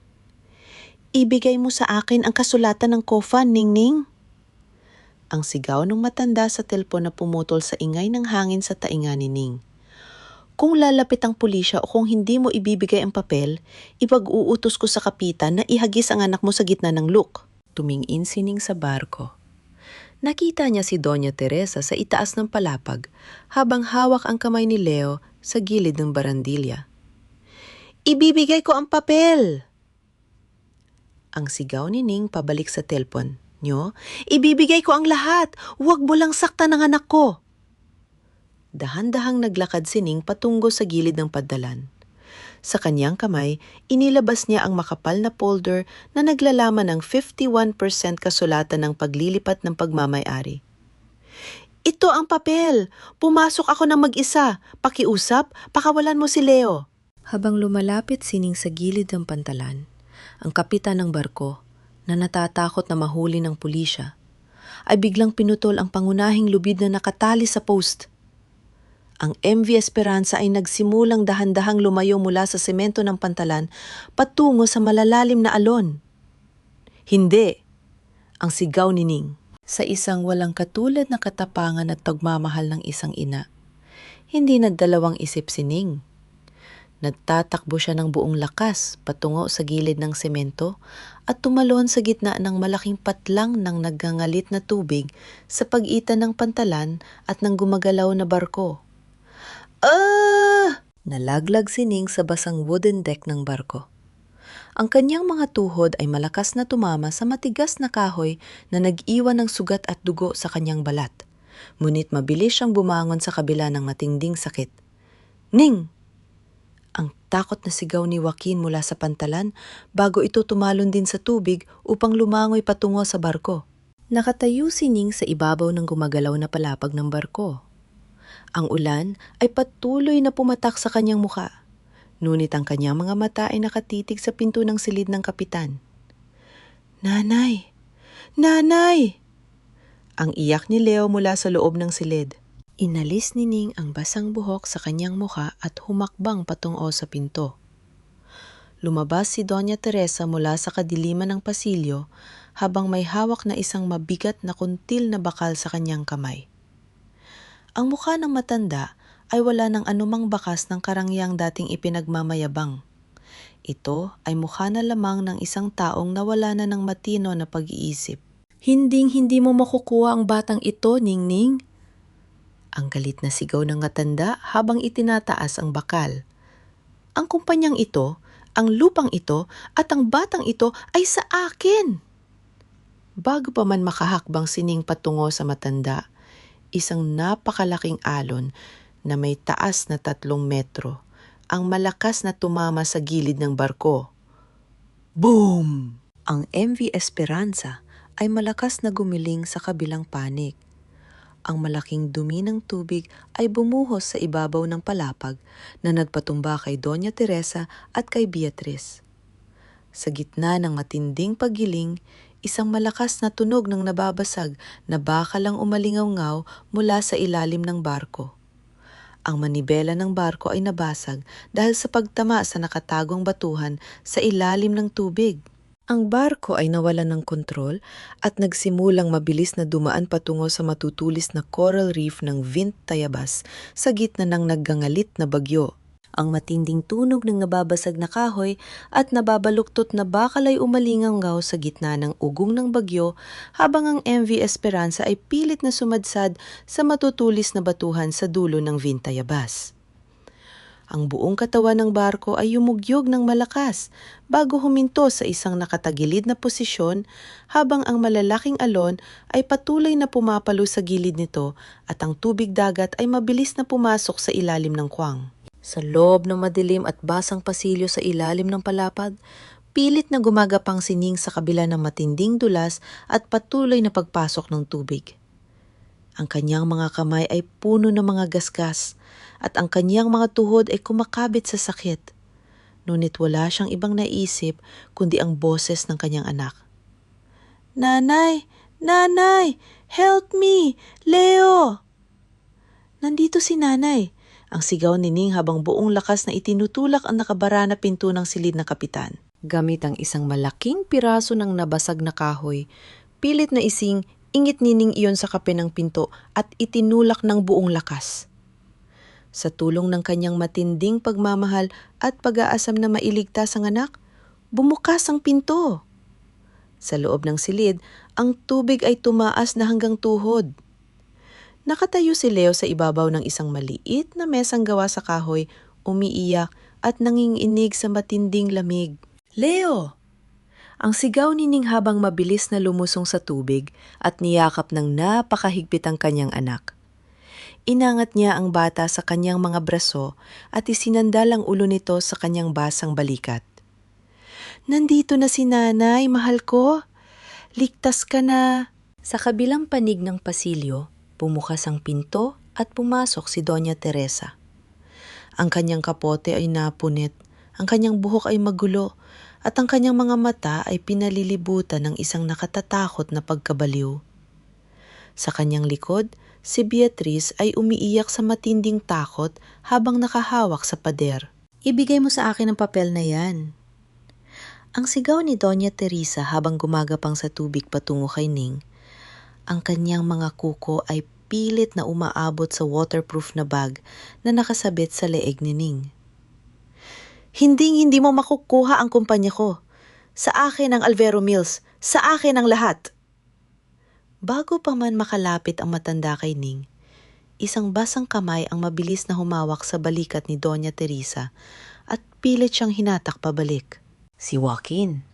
"Ibigay mo sa akin ang kasulatan ng kofan, Ning-Ning." Ang sigaw ng matanda sa telpo na pumutol sa ingay ng hangin sa tainga ni Ning. "Kung lalapit ang pulisya o kung hindi mo ibibigay ang papel, ipag-uutos ko sa kapitan na ihagis ang anak mo sa gitna ng look." Tumingin si Ning sa barko. Nakita niya si Doña Teresa sa itaas ng palapag habang hawak ang kamay ni Leo sa gilid ng barandilya. "Ibibigay ko ang papel!" Ang sigaw ni Ning pabalik sa telpon. "Nyo, ibibigay ko ang lahat! Huwag mo lang saktan ang anak ko!" Dahan-dahang naglakad si Ning patungo sa gilid ng paddalan. Sa kanyang kamay, inilabas niya ang makapal na folder na naglalaman ng 51% kasulatan ng paglilipat ng pagmamay-ari. "Ito ang papel! Pumasok ako ng mag-isa! Pakiusap, pakawalan mo si Leo!" Habang lumalapit si Ning sa gilid ng pantalan, ang kapitan ng barko, na natatakot na mahuli ng pulisya, ay biglang pinutol ang pangunahing lubid na nakatali sa post. Ang MV Esperanza ay nagsimulang dahan-dahang lumayo mula sa semento ng pantalan patungo sa malalalim na alon. "Hindi!" ang sigaw ni Ning. Sa isang walang katulad na katapangan at pagmamahal ng isang ina, hindi nagdalawang isip si Ning. Nagtatakbo siya ng buong lakas patungo sa gilid ng semento at tumalon sa gitna ng malaking patlang ng naggangalit na tubig sa pagitan ng pantalan at ng gumagalaw na barko. Nalaglag si Ning sa basang wooden deck ng barko. Ang kanyang mga tuhod ay malakas na tumama sa matigas na kahoy na nag-iwan ng sugat at dugo sa kanyang balat. Ngunit mabilis siyang bumangon sa kabila ng matinding sakit. "Ning!" Ang takot na sigaw ni Joaquin mula sa pantalan bago ito tumalon din sa tubig upang lumangoy patungo sa barko. Nakatayo si Ning sa ibabaw ng gumagalaw na palapag ng barko. Ang ulan ay patuloy na pumatak sa kanyang muka, ngunit ang kanyang mga mata ay nakatitig sa pinto ng silid ng kapitan. "Nanay! Nanay!" Ang iyak ni Leo mula sa loob ng silid. Inalis ni Ning ang basang buhok sa kanyang muka at humakbang patungo sa pinto. Lumabas si Doña Teresa mula sa kadiliman ng pasilyo habang may hawak na isang mabigat na kuntil na bakal sa kanyang kamay. Ang mukha ng matanda ay wala ng anumang bakas ng karangyang dating ipinagmamayabang. Ito ay mukha na lamang ng isang taong nawala na ng matino na pag-iisip. "Hinding-hindi mo makukuha ang batang ito, Ningning!" Ang galit na sigaw ng matanda habang itinataas ang bakal. "Ang kumpanyang ito, ang lupang ito, at ang batang ito ay sa akin!" Bago pa man makahakbang si Ning patungo sa matanda, isang napakalaking alon na may taas na 3 metro ang malakas na tumama sa gilid ng barko. Boom! Ang MV Esperanza ay malakas na gumiling sa kabilang panig. Ang malaking dumi ng tubig ay bumuhos sa ibabaw ng palapag na nagpatumba kay Doña Teresa at kay Beatriz. Sa gitna ng matinding paggiling, isang malakas na tunog ng nababasag na bakalang umalingaw-ngaw mula sa ilalim ng barko. Ang manibela ng barko ay nabasag dahil sa pagtama sa nakatagong batuhan sa ilalim ng tubig. Ang barko ay nawalan ng kontrol at nagsimulang mabilis na dumaan patungo sa matutulis na coral reef ng Vint Tayabas sa gitna ng naggangalit na bagyo. Ang matinding tunog ng nababasag na kahoy at nababaluktot na bakal ay umalingaw sa gitna ng ugong ng bagyo habang ang MV Esperanza ay pilit na sumadsad sa matutulis na batuhan sa dulo ng Vint Tayabas. Ang buong katawan ng barko ay yumugyog ng malakas bago huminto sa isang nakatagilid na posisyon habang ang malalaking alon ay patuloy na pumapalo sa gilid nito at ang tubig dagat ay mabilis na pumasok sa ilalim ng kwang. Sa loob ng madilim at basang pasilyo sa ilalim ng palapag, pilit na gumagapang si Ning sa kabila ng matinding dulas at patuloy na pagpasok ng tubig. Ang kanyang mga kamay ay puno ng mga gasgas at ang kanyang mga tuhod ay kumakabit sa sakit. Ngunit wala siyang ibang naisip kundi ang boses ng kanyang anak. "Nanay! Nanay! Help me! Leo!" "Nandito si nanay!" Ang sigaw ni Ning habang buong lakas na itinutulak ang nakabara na pinto ng silid na kapitan. Gamit ang isang malaking piraso ng nabasag na kahoy, pilit na ingit ni Ning iyon sa kape ng pinto at itinulak ng buong lakas. Sa tulong ng kanyang matinding pagmamahal at pag-aasam na mailigtas ang anak, bumukas ang pinto. Sa loob ng silid, ang tubig ay tumaas na hanggang tuhod. Nakatayo si Leo sa ibabaw ng isang maliit na mesang gawa sa kahoy, umiiyak at nanginginig sa matinding lamig. "Leo!" Ang sigaw ni Ning habang mabilis na lumusong sa tubig at niyakap ng napakahigpit ang kanyang anak. Inangat niya ang bata sa kanyang mga braso at isinandal ang ulo nito sa kanyang basang balikat. "Nandito na si nanay, mahal ko. Ligtas ka na." Sa kabilang panig ng pasilyo, bumukas ang pinto at pumasok si Doña Teresa. Ang kanyang kapote ay napunit, ang kanyang buhok ay magulo, at ang kanyang mga mata ay pinalilibutan ng isang nakatatakot na pagkabaliw. Sa kanyang likod, si Beatriz ay umiiyak sa matinding takot habang nakahawak sa pader. "Ibigay mo sa akin ang papel na yan." Ang sigaw ni Doña Teresa habang gumagapang sa tubig patungo kay Ning. Ang kanyang mga kuko ay pilit na umaabot sa waterproof na bag na nakasabit sa leeg ni Ning. "Hindi mo makukuha ang kumpanya ko. Sa akin ang Alvero Mills. Sa akin ang lahat." Bago pa man makalapit ang matanda kay Ning, isang basang kamay ang mabilis na humawak sa balikat ni Doña Teresa at pilit siyang hinatak pabalik. Si Joaquin.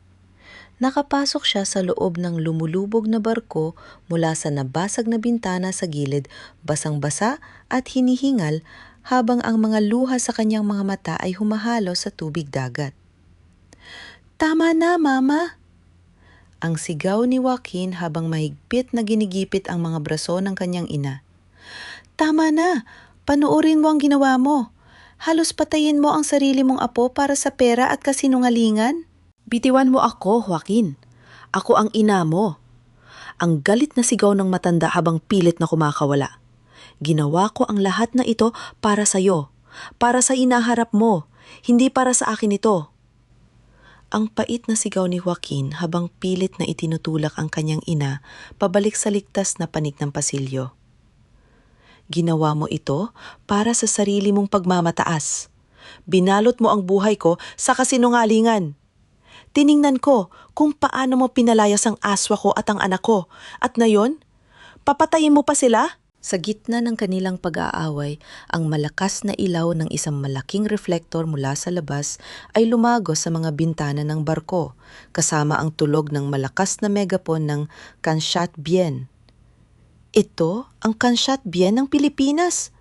Nakapasok siya sa loob ng lumulubog na barko mula sa nabasag na bintana sa gilid, basang-basa at hinihingal habang ang mga luha sa kanyang mga mata ay humahalo sa tubig dagat. "Tama na, Mama!" Ang sigaw ni Joaquin habang mahigpit na ginigipit ang mga braso ng kanyang ina. Tama na! Panuorin mo ang ginawa mo. Halos patayin mo ang sarili mong apo para sa pera at kasinungalingan. Bitiwan mo ako, Joaquin. Ako ang ina mo. Ang galit na sigaw ng matanda habang pilit na kumakawala. Ginawa ko ang lahat na ito para sa'yo. Para sa inaharap mo. Hindi para sa akin ito. Ang pait na sigaw ni Joaquin habang pilit na itinutulak ang kanyang ina pabalik sa ligtas na panig ng pasilyo. Ginawa mo ito para sa sarili mong pagmamataas. Binalot mo ang buhay ko sa kasinungalingan. Tiningnan ko kung paano mo pinalayas ang aswa ko at ang anak ko. At ngayon, papatayin mo pa sila? Sa gitna ng kanilang pag-aaway, ang malakas na ilaw ng isang malaking reflektor mula sa labas ay lumagos sa mga bintana ng barko, kasama ang tulog ng malakas na megapon ng Kanshat Bien. Ito ang Kanshat Bien ng Pilipinas.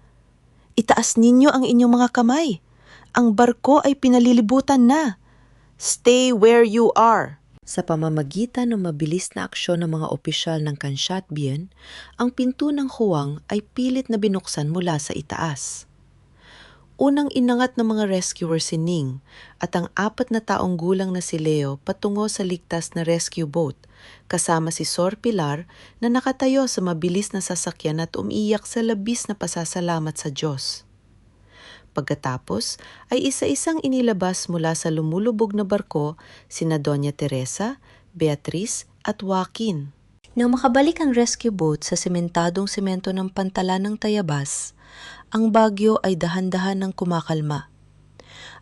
Itaas ninyo ang inyong mga kamay. Ang barko ay pinalilibutan na. Stay where you are. Sa pamamagitan ng mabilis na aksyon ng mga opisyal ng Kanshat Bien, ang pinto ng Huwang ay pilit na binuksan mula sa itaas. Unang inangat ng mga rescuer si Ning at ang 4 na taong gulang na si Leo patungo sa ligtas na rescue boat, kasama si Sor Pilar na nakatayo sa mabilis na sasakyan at umiiyak sa labis na pasasalamat sa Diyos. Pagkatapos ay isa-isang inilabas mula sa lumulubog na barko sina Doña Teresa, Beatriz at Joaquin. Nang makabalik ang rescue boat sa sementadong semento ng pantalan ng Tayabas, ang bagyo ay dahan-dahan ng kumakalma.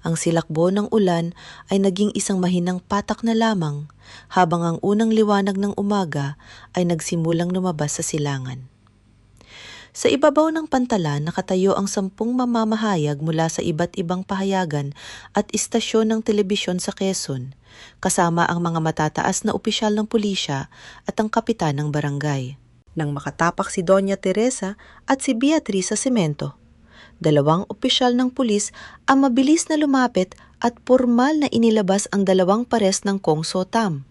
Ang silakbo ng ulan ay naging isang mahinang patak na lamang habang ang unang liwanag ng umaga ay nagsimulang lumabas sa silangan. Sa ibabaw ng pantalan nakatayo ang 10 mamamahayag mula sa iba't ibang pahayagan at istasyon ng telebisyon sa Quezon, kasama ang mga matataas na opisyal ng pulisya at ang kapitan ng barangay. Nang makatapak si Doña Teresa at si Beatriz sa semento, 2 opisyal ng pulis ang mabilis na lumapit at pormal na inilabas ang 2 pares ng Kong Sotam,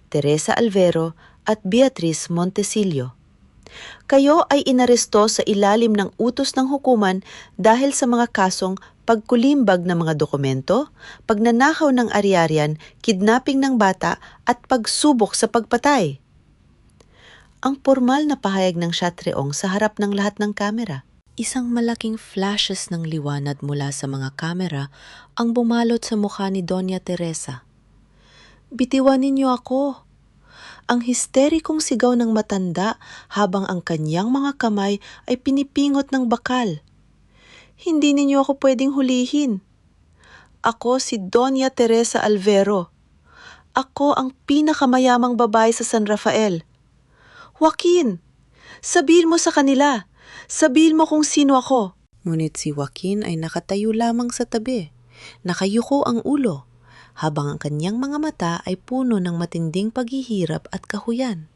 Teresa Alvero at Beatriz Montesilio. Kayo ay inaresto sa ilalim ng utos ng hukuman dahil sa mga kasong pagkulimbag ng mga dokumento, pagnanakaw ng ari-arian, kidnapping ng bata at pagsubok sa pagpatay. Ang pormal na pahayag ng Siatreong sa harap ng lahat ng kamera. Isang malaking flashes ng liwanag mula sa mga kamera ang bumalot sa mukha ni Doña Teresa. Bitiwan ninyo ako. Ang histerikong sigaw ng matanda habang ang kanyang mga kamay ay pinipingot ng bakal. Hindi ninyo ako pwedeng hulihin. Ako si Doña Teresa Alvero. Ako ang pinakamayamang babae sa San Rafael. Joaquin, sabihin mo sa kanila. Sabihin mo kung sino ako. Ngunit si Joaquin ay nakatayo lamang sa tabi. Nakayuko ang ulo, habang ang kanyang mga mata ay puno ng matinding paghihirap at kahuyan.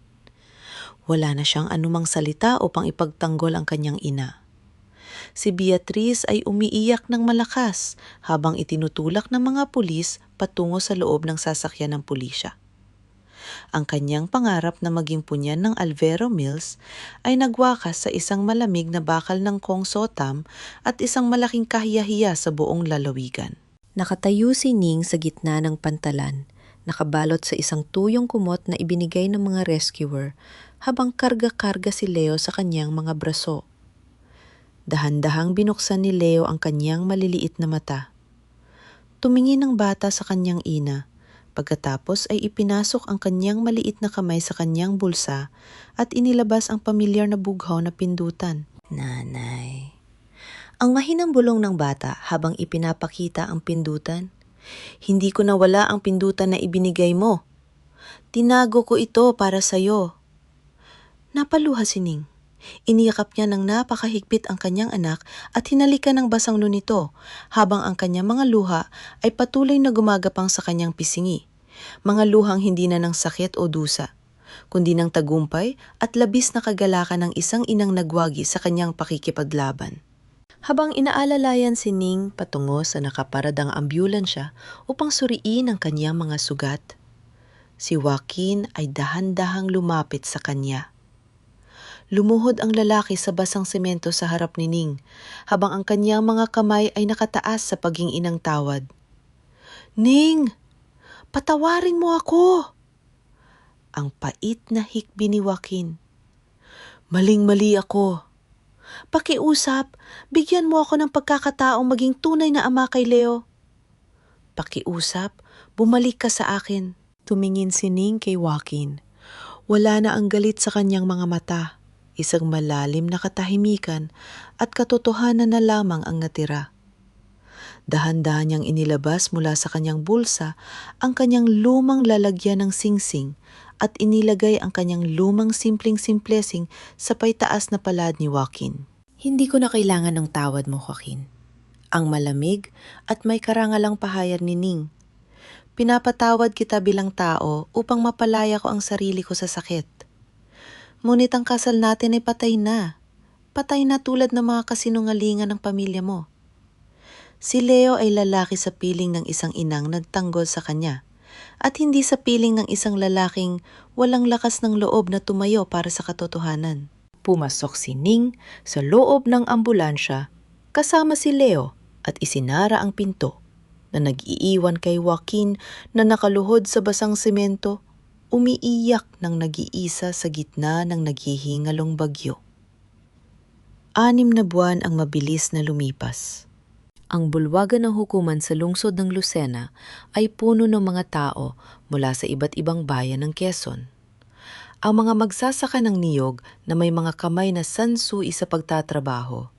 Wala na siyang anumang salita upang ipagtanggol ang kanyang ina. Si Beatriz ay umiiyak ng malakas habang itinutulak ng mga pulis patungo sa loob ng sasakyan ng pulisya. Ang kanyang pangarap na maging punyan ng Alvero Mills ay nagwakas sa isang malamig na bakal ng Kong Sotam at isang malaking kahiyahiya sa buong lalawigan. Nakatayo si Ning sa gitna ng pantalan, nakabalot sa isang tuyong kumot na ibinigay ng mga rescuer habang karga-karga si Leo sa kanyang mga braso. Dahan-dahang binuksan ni Leo ang kanyang maliliit na mata. Tumingin ang bata sa kanyang ina, pagkatapos ay ipinasok ang kanyang maliit na kamay sa kanyang bulsa at inilabas ang pamilyar na bughaw na pindutan. Nanay. Ang mahinang bulong ng bata habang ipinapakita ang pindutan. Hindi ko nawala ang pindutan na ibinigay mo. Tinago ko ito para sa'yo. Napaluha si Ning. Iniyakap niya ng napakahigpit ang kanyang anak at hinalikan ng basang nito habang ang kanyang mga luha ay patuloy na gumagapang sa kanyang pisingi. Mga luhang hindi na ng sakit o dusa, kundi ng tagumpay at labis na kagalakan ng isang inang nagwagi sa kanyang pakikipaglaban. Habang inaalalayan si Ning patungo sa nakaparadang ambulansya upang suriin ang kanyang mga sugat, Si Joaquin ay dahan-dahang lumapit sa kanya. Lumuhod ang lalaki sa basang semento sa harap ni Ning, habang ang kanyang mga kamay ay nakataas sa paghinginang tawad. "Ning, patawarin mo ako!" Ang pait na hikbi ni Joaquin. "Maling-mali ako. Pakiusap, bigyan mo ako ng pagkakataong maging tunay na ama kay Leo." "Pakiusap, bumalik ka sa akin." Tumingin si Ning kay Joaquin. Wala na ang galit sa kanyang mga mata. Isang malalim na katahimikan at katotohanan na lamang ang natira. Dahan-dahan niyang inilabas mula sa kanyang bulsa ang kanyang lumang lalagyan ng singsing at inilagay ang kanyang lumang simpleng-simplesing sa paitaas na palad ni Joaquin. Hindi ko na kailangan ng tawad mo, Joaquin. Ang malamig at may karangalang pahayag ni Ning. Pinapatawad kita bilang tao upang mapalaya ko ang sarili ko sa sakit. Ngunit ang kasal natin ay patay na. Patay na tulad ng mga kasinungalingan ng pamilya mo. Si Leo ay lalaki sa piling ng isang inang nagtanggol sa kanya at hindi sa piling ng isang lalaking walang lakas ng loob na tumayo para sa katotohanan. Pumasok si Ning sa loob ng ambulansya kasama si Leo at isinara ang pinto na nag-iiwan kay Joaquin na nakaluhod sa basang semento, umiiyak ng nag-iisa sa gitna ng naghihingalong bagyo. 6 na buwan ang mabilis na lumipas. Ang bulwagan ng hukuman sa lungsod ng Lucena ay puno ng mga tao mula sa iba't ibang bayan ng Quezon. Ang mga magsasaka ng niyog na may mga kamay na sansui sa pagtatrabaho,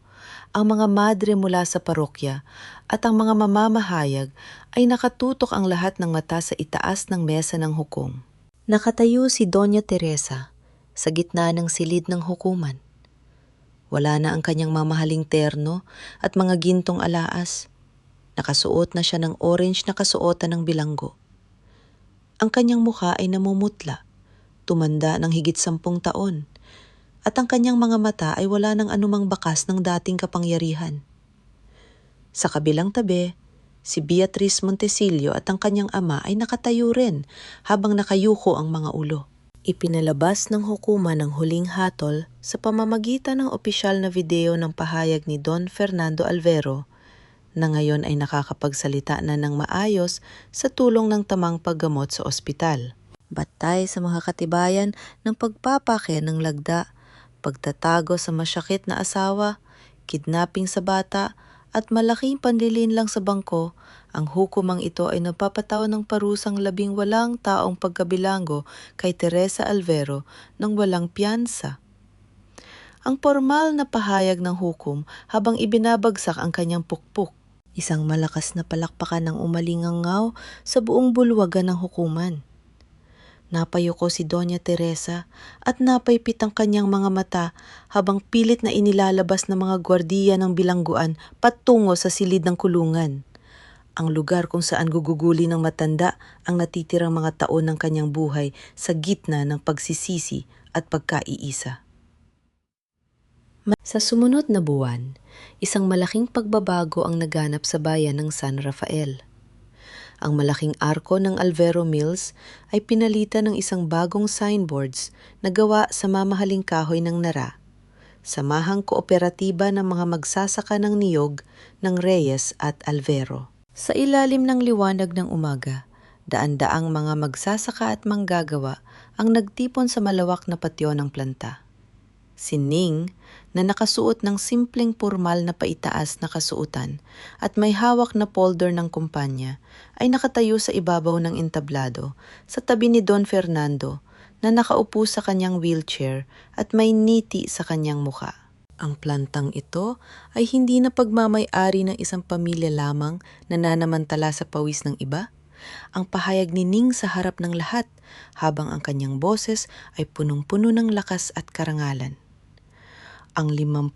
ang mga madre mula sa parokya at ang mga mamamahayag ay nakatutok ang lahat ng mata sa itaas ng mesa ng hukom. Nakatayo si Doña Teresa sa gitna ng silid ng hukuman. Wala na ang kanyang mamahaling terno at mga gintong alaas. Nakasuot na siya ng orange na kasuotan ng bilanggo. Ang kanyang mukha ay namumutla, tumanda ng higit 10 taon, at ang kanyang mga mata ay wala ng anumang bakas ng dating kapangyarihan. Sa kabilang tabi, si Beatriz Montesilio at ang kanyang ama ay nakatayo rin habang nakayuko ang mga ulo. Ipinalabas ng hukuman ang huling hatol sa pamamagitan ng opisyal na video ng pahayag ni Don Fernando Alvero na ngayon ay nakakapagsalita na ng maayos sa tulong ng tamang paggamot sa ospital. Batay sa mga katibayan ng pagpapake ng lagda, pagtatago sa masyakit na asawa, kidnapping sa bata, at malaking panlilinlang sa bangko, ang hukumang ito ay nagpapataw ng parusang 18 taong pagkabilanggo kay Teresa Alvero ng walang piyansa. Ang formal na pahayag ng hukom habang ibinabagsak ang kanyang pukpuk. Isang malakas na palakpakan ng umalingangaw sa buong bulwagan ng hukuman. Napayuko si Doña Teresa at napaypit ang kanyang mga mata habang pilit na inilalabas ng mga gwardiya ng bilangguan patungo sa silid ng kulungan. Ang lugar kung saan guguguli ng matanda ang natitirang mga taon ng kanyang buhay sa gitna ng pagsisisi at pagkaiisa. Sa sumunod na buwan, isang malaking pagbabago ang naganap sa bayan ng San Rafael. Ang malaking arko ng Alvero Mills ay pinalitan ng isang bagong signboards na gawa sa mamahaling kahoy ng Nara, Samahang Kooperatiba ng mga Magsasaka ng Niyog ng Reyes at Alvero. Sa ilalim ng liwanag ng umaga, daan-daang mga magsasaka at manggagawa ang nagtipon sa malawak na patio ng planta. Si Ning, na nakasuot ng simpleng pormal na paitaas na kasuotan at may hawak na folder ng kumpanya, ay nakatayo sa ibabaw ng entablado sa tabi ni Don Fernando na nakaupo sa kanyang wheelchair at may niti sa kanyang mukha. Ang plantang ito ay hindi na pagmamay-ari ng isang pamilya lamang na nanamantala sa pawis ng iba. Ang pahayag ni Ning sa harap ng lahat habang ang kanyang boses ay punong-puno ng lakas at karangalan. Ang 51%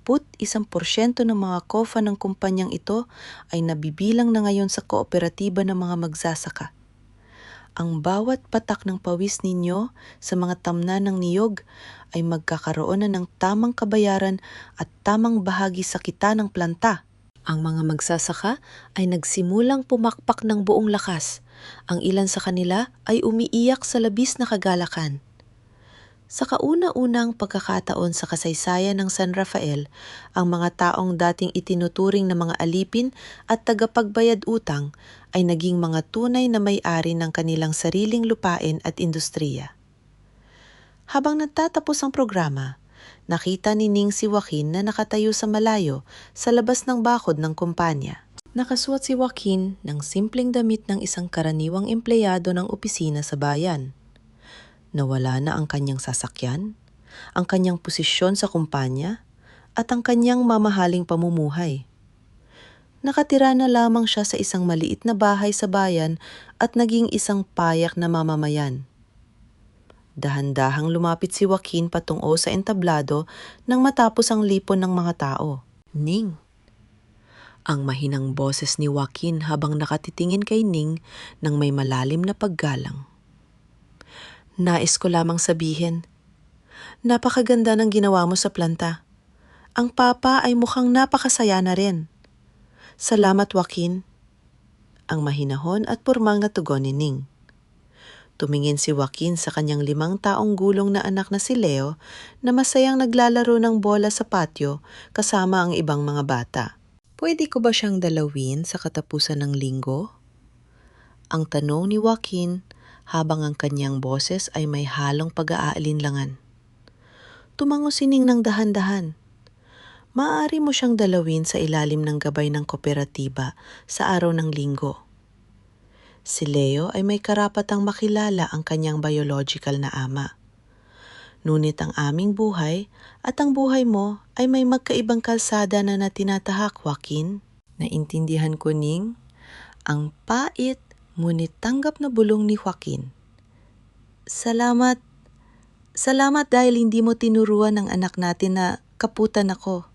ng mga kofa ng kumpanyang ito ay nabibilang na ngayon sa kooperatiba ng mga magsasaka. Ang bawat patak ng pawis ninyo sa mga tamnan ng niyog ay magkakaroon na ng tamang kabayaran at tamang bahagi sa kita ng planta. Ang mga magsasaka ay nagsimulang pumakpak ng buong lakas Ang ilan sa kanila ay umiiyak sa labis na kagalakan. Sa kauna-unang pagkakataon sa kasaysayan ng San Rafael, ang mga taong dating itinuturing na mga alipin at tagapagbayad utang ay naging mga tunay na may-ari ng kanilang sariling lupain at industriya. Habang nagtatapos ang programa, nakita ni Ning si Joaquin na nakatayo sa malayo sa labas ng bakod ng kumpanya. Nakasuot si Joaquin ng simpleng damit ng isang karaniwang empleyado ng opisina sa bayan. Nawala na ang kanyang sasakyan, ang kanyang posisyon sa kumpanya, at ang kanyang mamahaling pamumuhay. Nakatira na lamang siya sa isang maliit na bahay sa bayan at naging isang payak na mamamayan. Dahan-dahang lumapit si Joaquin patungo sa entablado nang matapos ang lipon ng mga tao. Ning. Ang mahinang boses ni Joaquin habang nakatitingin kay Ning nang may malalim na paggalang. Nais ko lamang sabihin, napakaganda ng ginawa mo sa planta. Ang papa ay mukhang napakasaya na rin. Salamat, Joaquin. Ang mahinahon at purmang na tugon ni Ning. Tumingin si Joaquin sa kanyang 5 taong gulong na anak na si Leo na masayang naglalaro ng bola sa patio kasama ang ibang mga bata. Pwede ko ba siyang dalawin sa katapusan ng linggo? Ang tanong ni Joaquin habang ang kanyang boses ay may halong pag-aalinlangan. Tumango si Ning ng dahan-dahan. Maaari mo siyang dalawin sa ilalim ng gabay ng kooperatiba sa araw ng linggo. Si Leo ay may karapatang makilala ang kanyang biological na ama. Ngunit ang aming buhay at ang buhay mo ay may magkaibang kalsada na natinatahak, Joaquin. Naintindihan ko, Ning, ang pait ngunit tanggap na bulong ni Joaquin. Salamat dahil hindi mo tinuruan ng anak natin na kaputan ako.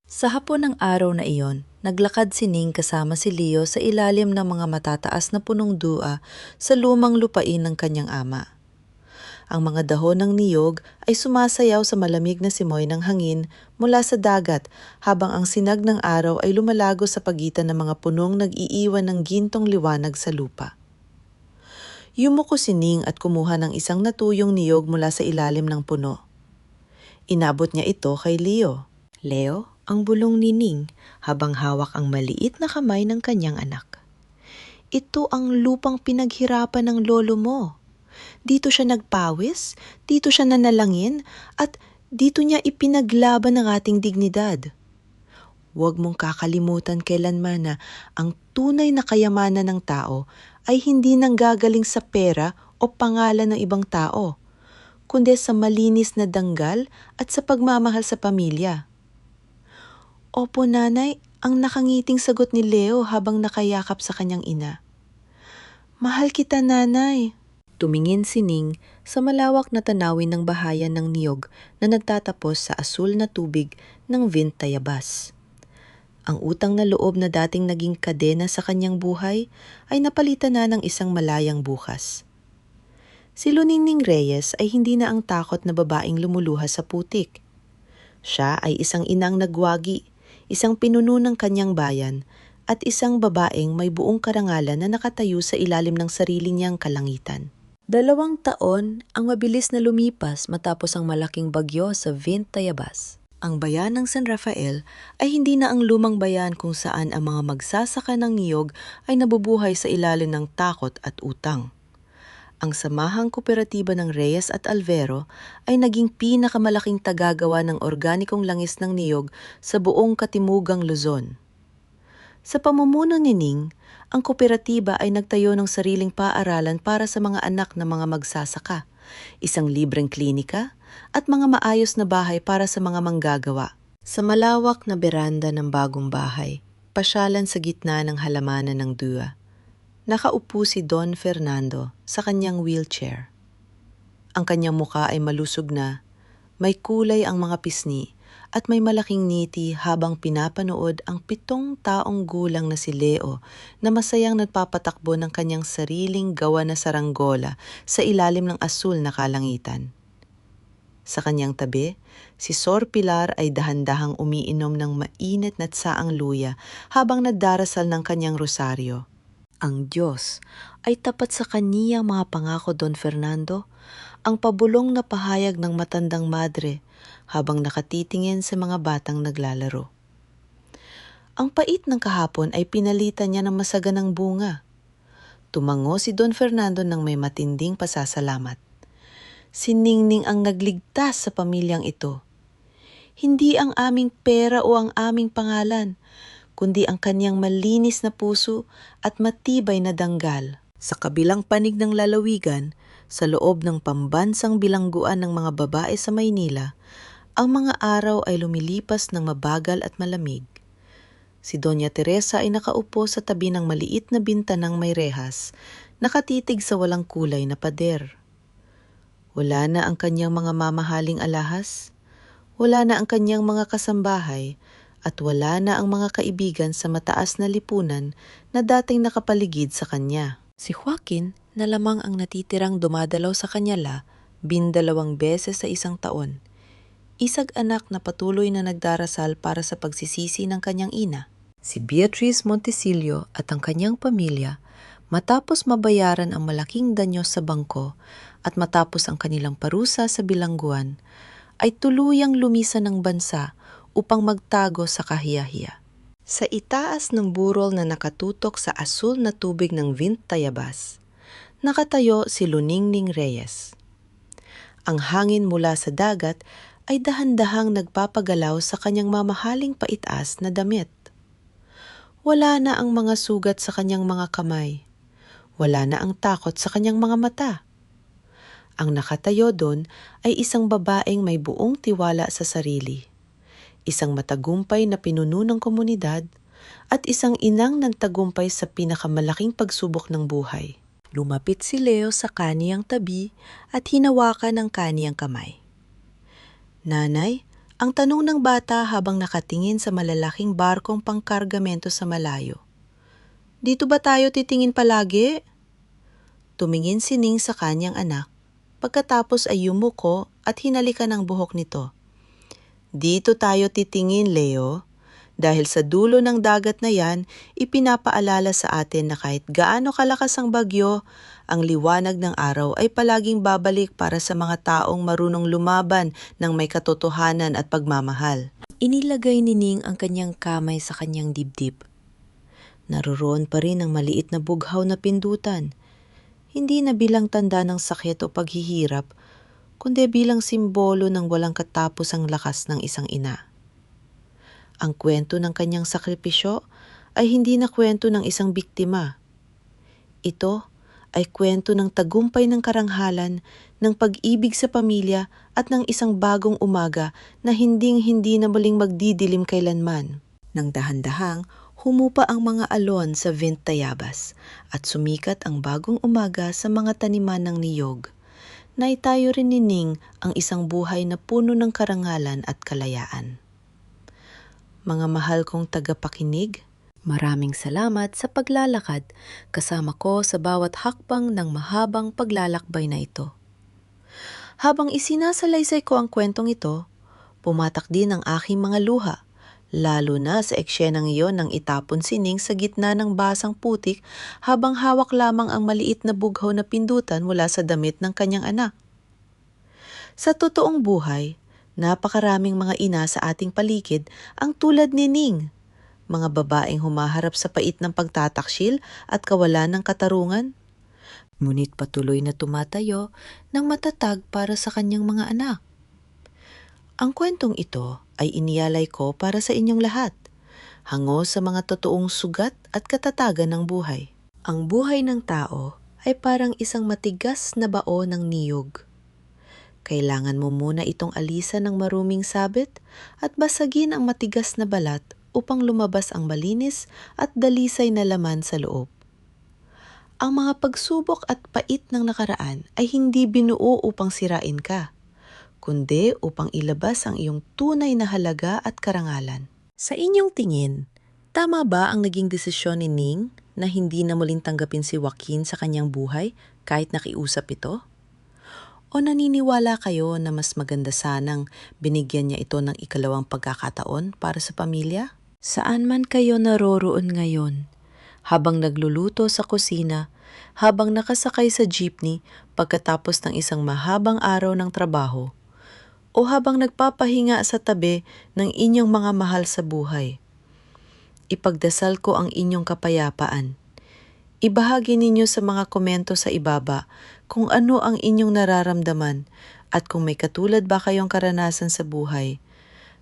Sa hapon ng araw na iyon, naglakad si Ning kasama si Leo sa ilalim ng mga matataas na punong dua sa lumang lupain ng kanyang ama. Ang mga dahon ng niyog ay sumasayaw sa malamig na simoy ng hangin mula sa dagat habang ang sinag ng araw ay lumalago sa pagitan ng mga punong nag-iiwan ng gintong liwanag sa lupa. Yumuko si Ning at kumuha ng isang natuyong niyog mula sa ilalim ng puno. Inabot niya ito kay Leo. Leo, ang bulong ni Ning habang hawak ang maliit na kamay ng kanyang anak. Ito ang lupang pinaghirapan ng lolo mo. Dito siya nagpawis, dito siya nanalangin, at dito niya ipinaglaban ang ating dignidad. Huwag mong kakalimutan kailanman na ang tunay na kayamanan ng tao ay hindi nanggagaling sa pera o pangalan ng ibang tao, kundi sa malinis na danggal at sa pagmamahal sa pamilya. Opo, nanay, ang nakangiting sagot ni Leo habang nakayakap sa kanyang ina. Mahal kita, nanay. Tumingin si Ning sa malawak na tanawin ng bahayan ng niyog na nagtatapos sa asul na tubig ng Vintayabas. Ang utang na loob na dating naging kadena sa kanyang buhay ay napalitan na ng isang malayang bukas. Si Luningning Reyes ay hindi na ang takot na babaeng lumuluha sa putik. Siya ay isang inang nagwagi, isang pinuno ng kanyang bayan, at isang babaeng may buong karangalan na nakatayo sa ilalim ng sarili niyang kalangitan. 2 taon ang mabilis na lumipas matapos ang malaking bagyo sa Vintayabas. Ang bayan ng San Rafael ay hindi na ang lumang bayan kung saan ang mga magsasaka ng niyog ay nabubuhay sa ilalim ng takot at utang. Ang samahang kooperatiba ng Reyes at Alvero ay naging pinakamalaking tagagawa ng organikong langis ng niyog sa buong katimugang Luzon. Sa pamumuno ni Ning, ang kooperatiba ay nagtayo ng sariling paaralan para sa mga anak ng mga magsasaka, isang libreng klinika, at mga maayos na bahay para sa mga manggagawa. Sa malawak na beranda ng bagong bahay, pasyalan sa gitna ng halamanan ng dua, nakaupo si Don Fernando sa kanyang wheelchair. Ang kanyang muka ay malusog na, may kulay ang mga pisngi, at may malaking ngiti habang pinapanood ang 7 taong gulang na si Leo na masayang nagpapatakbo ng kanyang sariling gawa na saranggola sa ilalim ng asul na kalangitan. Sa kanyang tabi, si Sor Pilar ay dahan-dahang umiinom ng mainit na tsaang luya habang nagdarasal ng kanyang rosaryo. Ang Diyos ay tapat sa kaniyang mga pangako, Don Fernando, ang pabulong na pahayag ng matandang madre habang nakatitingin sa mga batang naglalaro. Ang pait ng kahapon ay pinalitan niya ng masaganang bunga. Tumango si Don Fernando ng may matinding pasasalamat. Si Ningning ang nagligtas sa pamilyang ito. Hindi ang aming pera o ang aming pangalan, kundi ang kanyang malinis na puso at matibay na danggal. Sa kabilang panig ng lalawigan, sa loob ng pambansang bilangguan ng mga babae sa Maynila, ang mga araw ay lumilipas ng mabagal at malamig. Si Doña Teresa ay nakaupo sa tabi ng maliit na bintanang may rehas, nakatitig sa walang kulay na pader. Wala na ang kanyang mga mamahaling alahas, wala na ang kanyang mga kasambahay, at wala na ang mga kaibigan sa mataas na lipunan na dating nakapaligid sa kanya. Si Joaquin na lamang ang natitirang dumadalaw sa kanya 12 beses sa isang taon. Isang anak na patuloy na nagdarasal para sa pagsisisi ng kanyang ina. Si Beatriz Montesilio at ang kanyang pamilya, matapos mabayaran ang malaking danyos sa bangko at matapos ang kanilang parusa sa bilangguan, ay tuluyang lumisan ng bansa upang magtago sa kahiyahiya. Sa itaas ng burol na nakatutok sa asul na tubig ng Vint Tayabas, nakatayo si Luningning Reyes. Ang hangin mula sa dagat ay dahan-dahang nagpapagalaw sa kanyang mamahaling paitas na damit. Wala na ang mga sugat sa kanyang mga kamay. Wala na ang takot sa kanyang mga mata. Ang nakatayo doon ay isang babaeng may buong tiwala sa sarili. Isang matagumpay na pinuno ng komunidad at isang inang nagtagumpay sa pinakamalaking pagsubok ng buhay. Lumapit si Leo sa kaniyang tabi at hinawakan ang kaniyang kamay. Nanay, ang tanong ng bata habang nakatingin sa malalaking barkong pangkargamento sa malayo. Dito ba tayo titingin palagi? Tumingin si Ning sa kanyang anak, pagkatapos ay yumuko at hinalikan ang buhok nito. Dito tayo titingin, Leo, dahil sa dulo ng dagat na yan, ipinapaalala sa atin na kahit gaano kalakas ang bagyo, ang liwanag ng araw ay palaging babalik para sa mga taong marunong lumaban ng may katotohanan at pagmamahal. Inilagay ni Ning ang kanyang kamay sa kanyang dibdib. Naroroon pa rin ang maliit na bughaw na pindutan, hindi na bilang tanda ng sakit o paghihirap, kundi bilang simbolo ng walang katapusang lakas ng isang ina. Ang kwento ng kanyang sakripisyo ay hindi na kwento ng isang biktima. Ito ay kwento ng tagumpay ng karanghalan, ng pag-ibig sa pamilya at ng isang bagong umaga na hinding-hindi na muling magdidilim kailanman. Nang dahan-dahang, humupa ang mga alon sa Vint Tayabas at sumikat ang bagong umaga sa mga taniman ng niyog. Naitayo rin ni Ning ang isang buhay na puno ng karangalan at kalayaan. Mga mahal kong tagapakinig, maraming salamat sa paglalakad kasama ko sa bawat hakbang ng mahabang paglalakbay na ito. Habang isinasalaysay ko ang kwentong ito, pumatak din ang aking mga luha, lalo na sa eksenang iyon nang itapon si Ning sa gitna ng basang putik habang hawak lamang ang maliit na bughaw na pindutan mula sa damit ng kanyang anak. Sa totoong buhay, napakaraming mga ina sa ating paligid ang tulad ni Ning, mga babaeng humaharap sa pait ng pagtataksil at kawalan ng katarungan. Ngunit patuloy na tumatayo ng matatag para sa kanyang mga anak. Ang kwentong ito ay iniyalay ko para sa inyong lahat, hango sa mga totoong sugat at katatagan ng buhay. Ang buhay ng tao ay parang isang matigas na bao ng niyog. Kailangan mo muna itong alisan ng maruming sabit at basagin ang matigas na balat upang lumabas ang malinis at dalisay na laman sa loob. Ang mga pagsubok at pait ng nakaraan ay hindi binuo upang sirain ka, kundi upang ilabas ang iyong tunay na halaga at karangalan. Sa inyong tingin, tama ba ang naging desisyon ni Ning na hindi na muling tanggapin si Joaquin sa kanyang buhay kahit nakiusap ito? O naniniwala kayo na mas maganda sanang binigyan niya ito ng ikalawang pagkakataon para sa pamilya? Saan man kayo naroroon ngayon, habang nagluluto sa kusina, habang nakasakay sa jeepney pagkatapos ng isang mahabang araw ng trabaho, o habang nagpapahinga sa tabi ng inyong mga mahal sa buhay. Ipagdasal ko ang inyong kapayapaan. Ibahagi ninyo sa mga komento sa ibaba kung ano ang inyong nararamdaman at kung may katulad ba kayong karanasan sa buhay.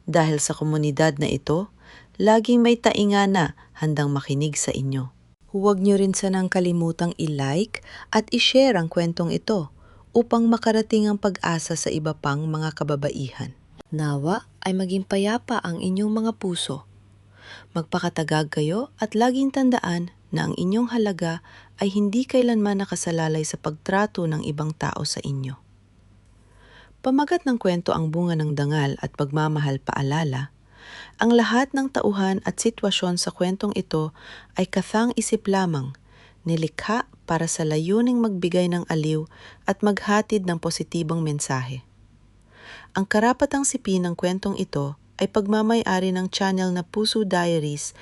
Dahil sa komunidad na ito, laging may tainga na handang makinig sa inyo. Huwag niyo rin sanang kalimutang i-like at i-share ang kwentong ito upang makarating ang pag-asa sa iba pang mga kababaihan. Nawa ay maging payapa ang inyong mga puso. Magpakatagag kayo at laging tandaan na ang inyong halaga ay hindi kailanman nakasalalay sa pagtrato ng ibang tao sa inyo. Pamagat ng kwento ang bunga ng dangal at pagmamahal paalala, ang lahat ng tauhan at sitwasyon sa kwentong ito ay kathang isip lamang, nilikha para sa layuning magbigay ng aliw at maghatid ng positibong mensahe. Ang karapatang sipin ng kwentong ito ay pagmamay-ari ng channel na Puso Diaries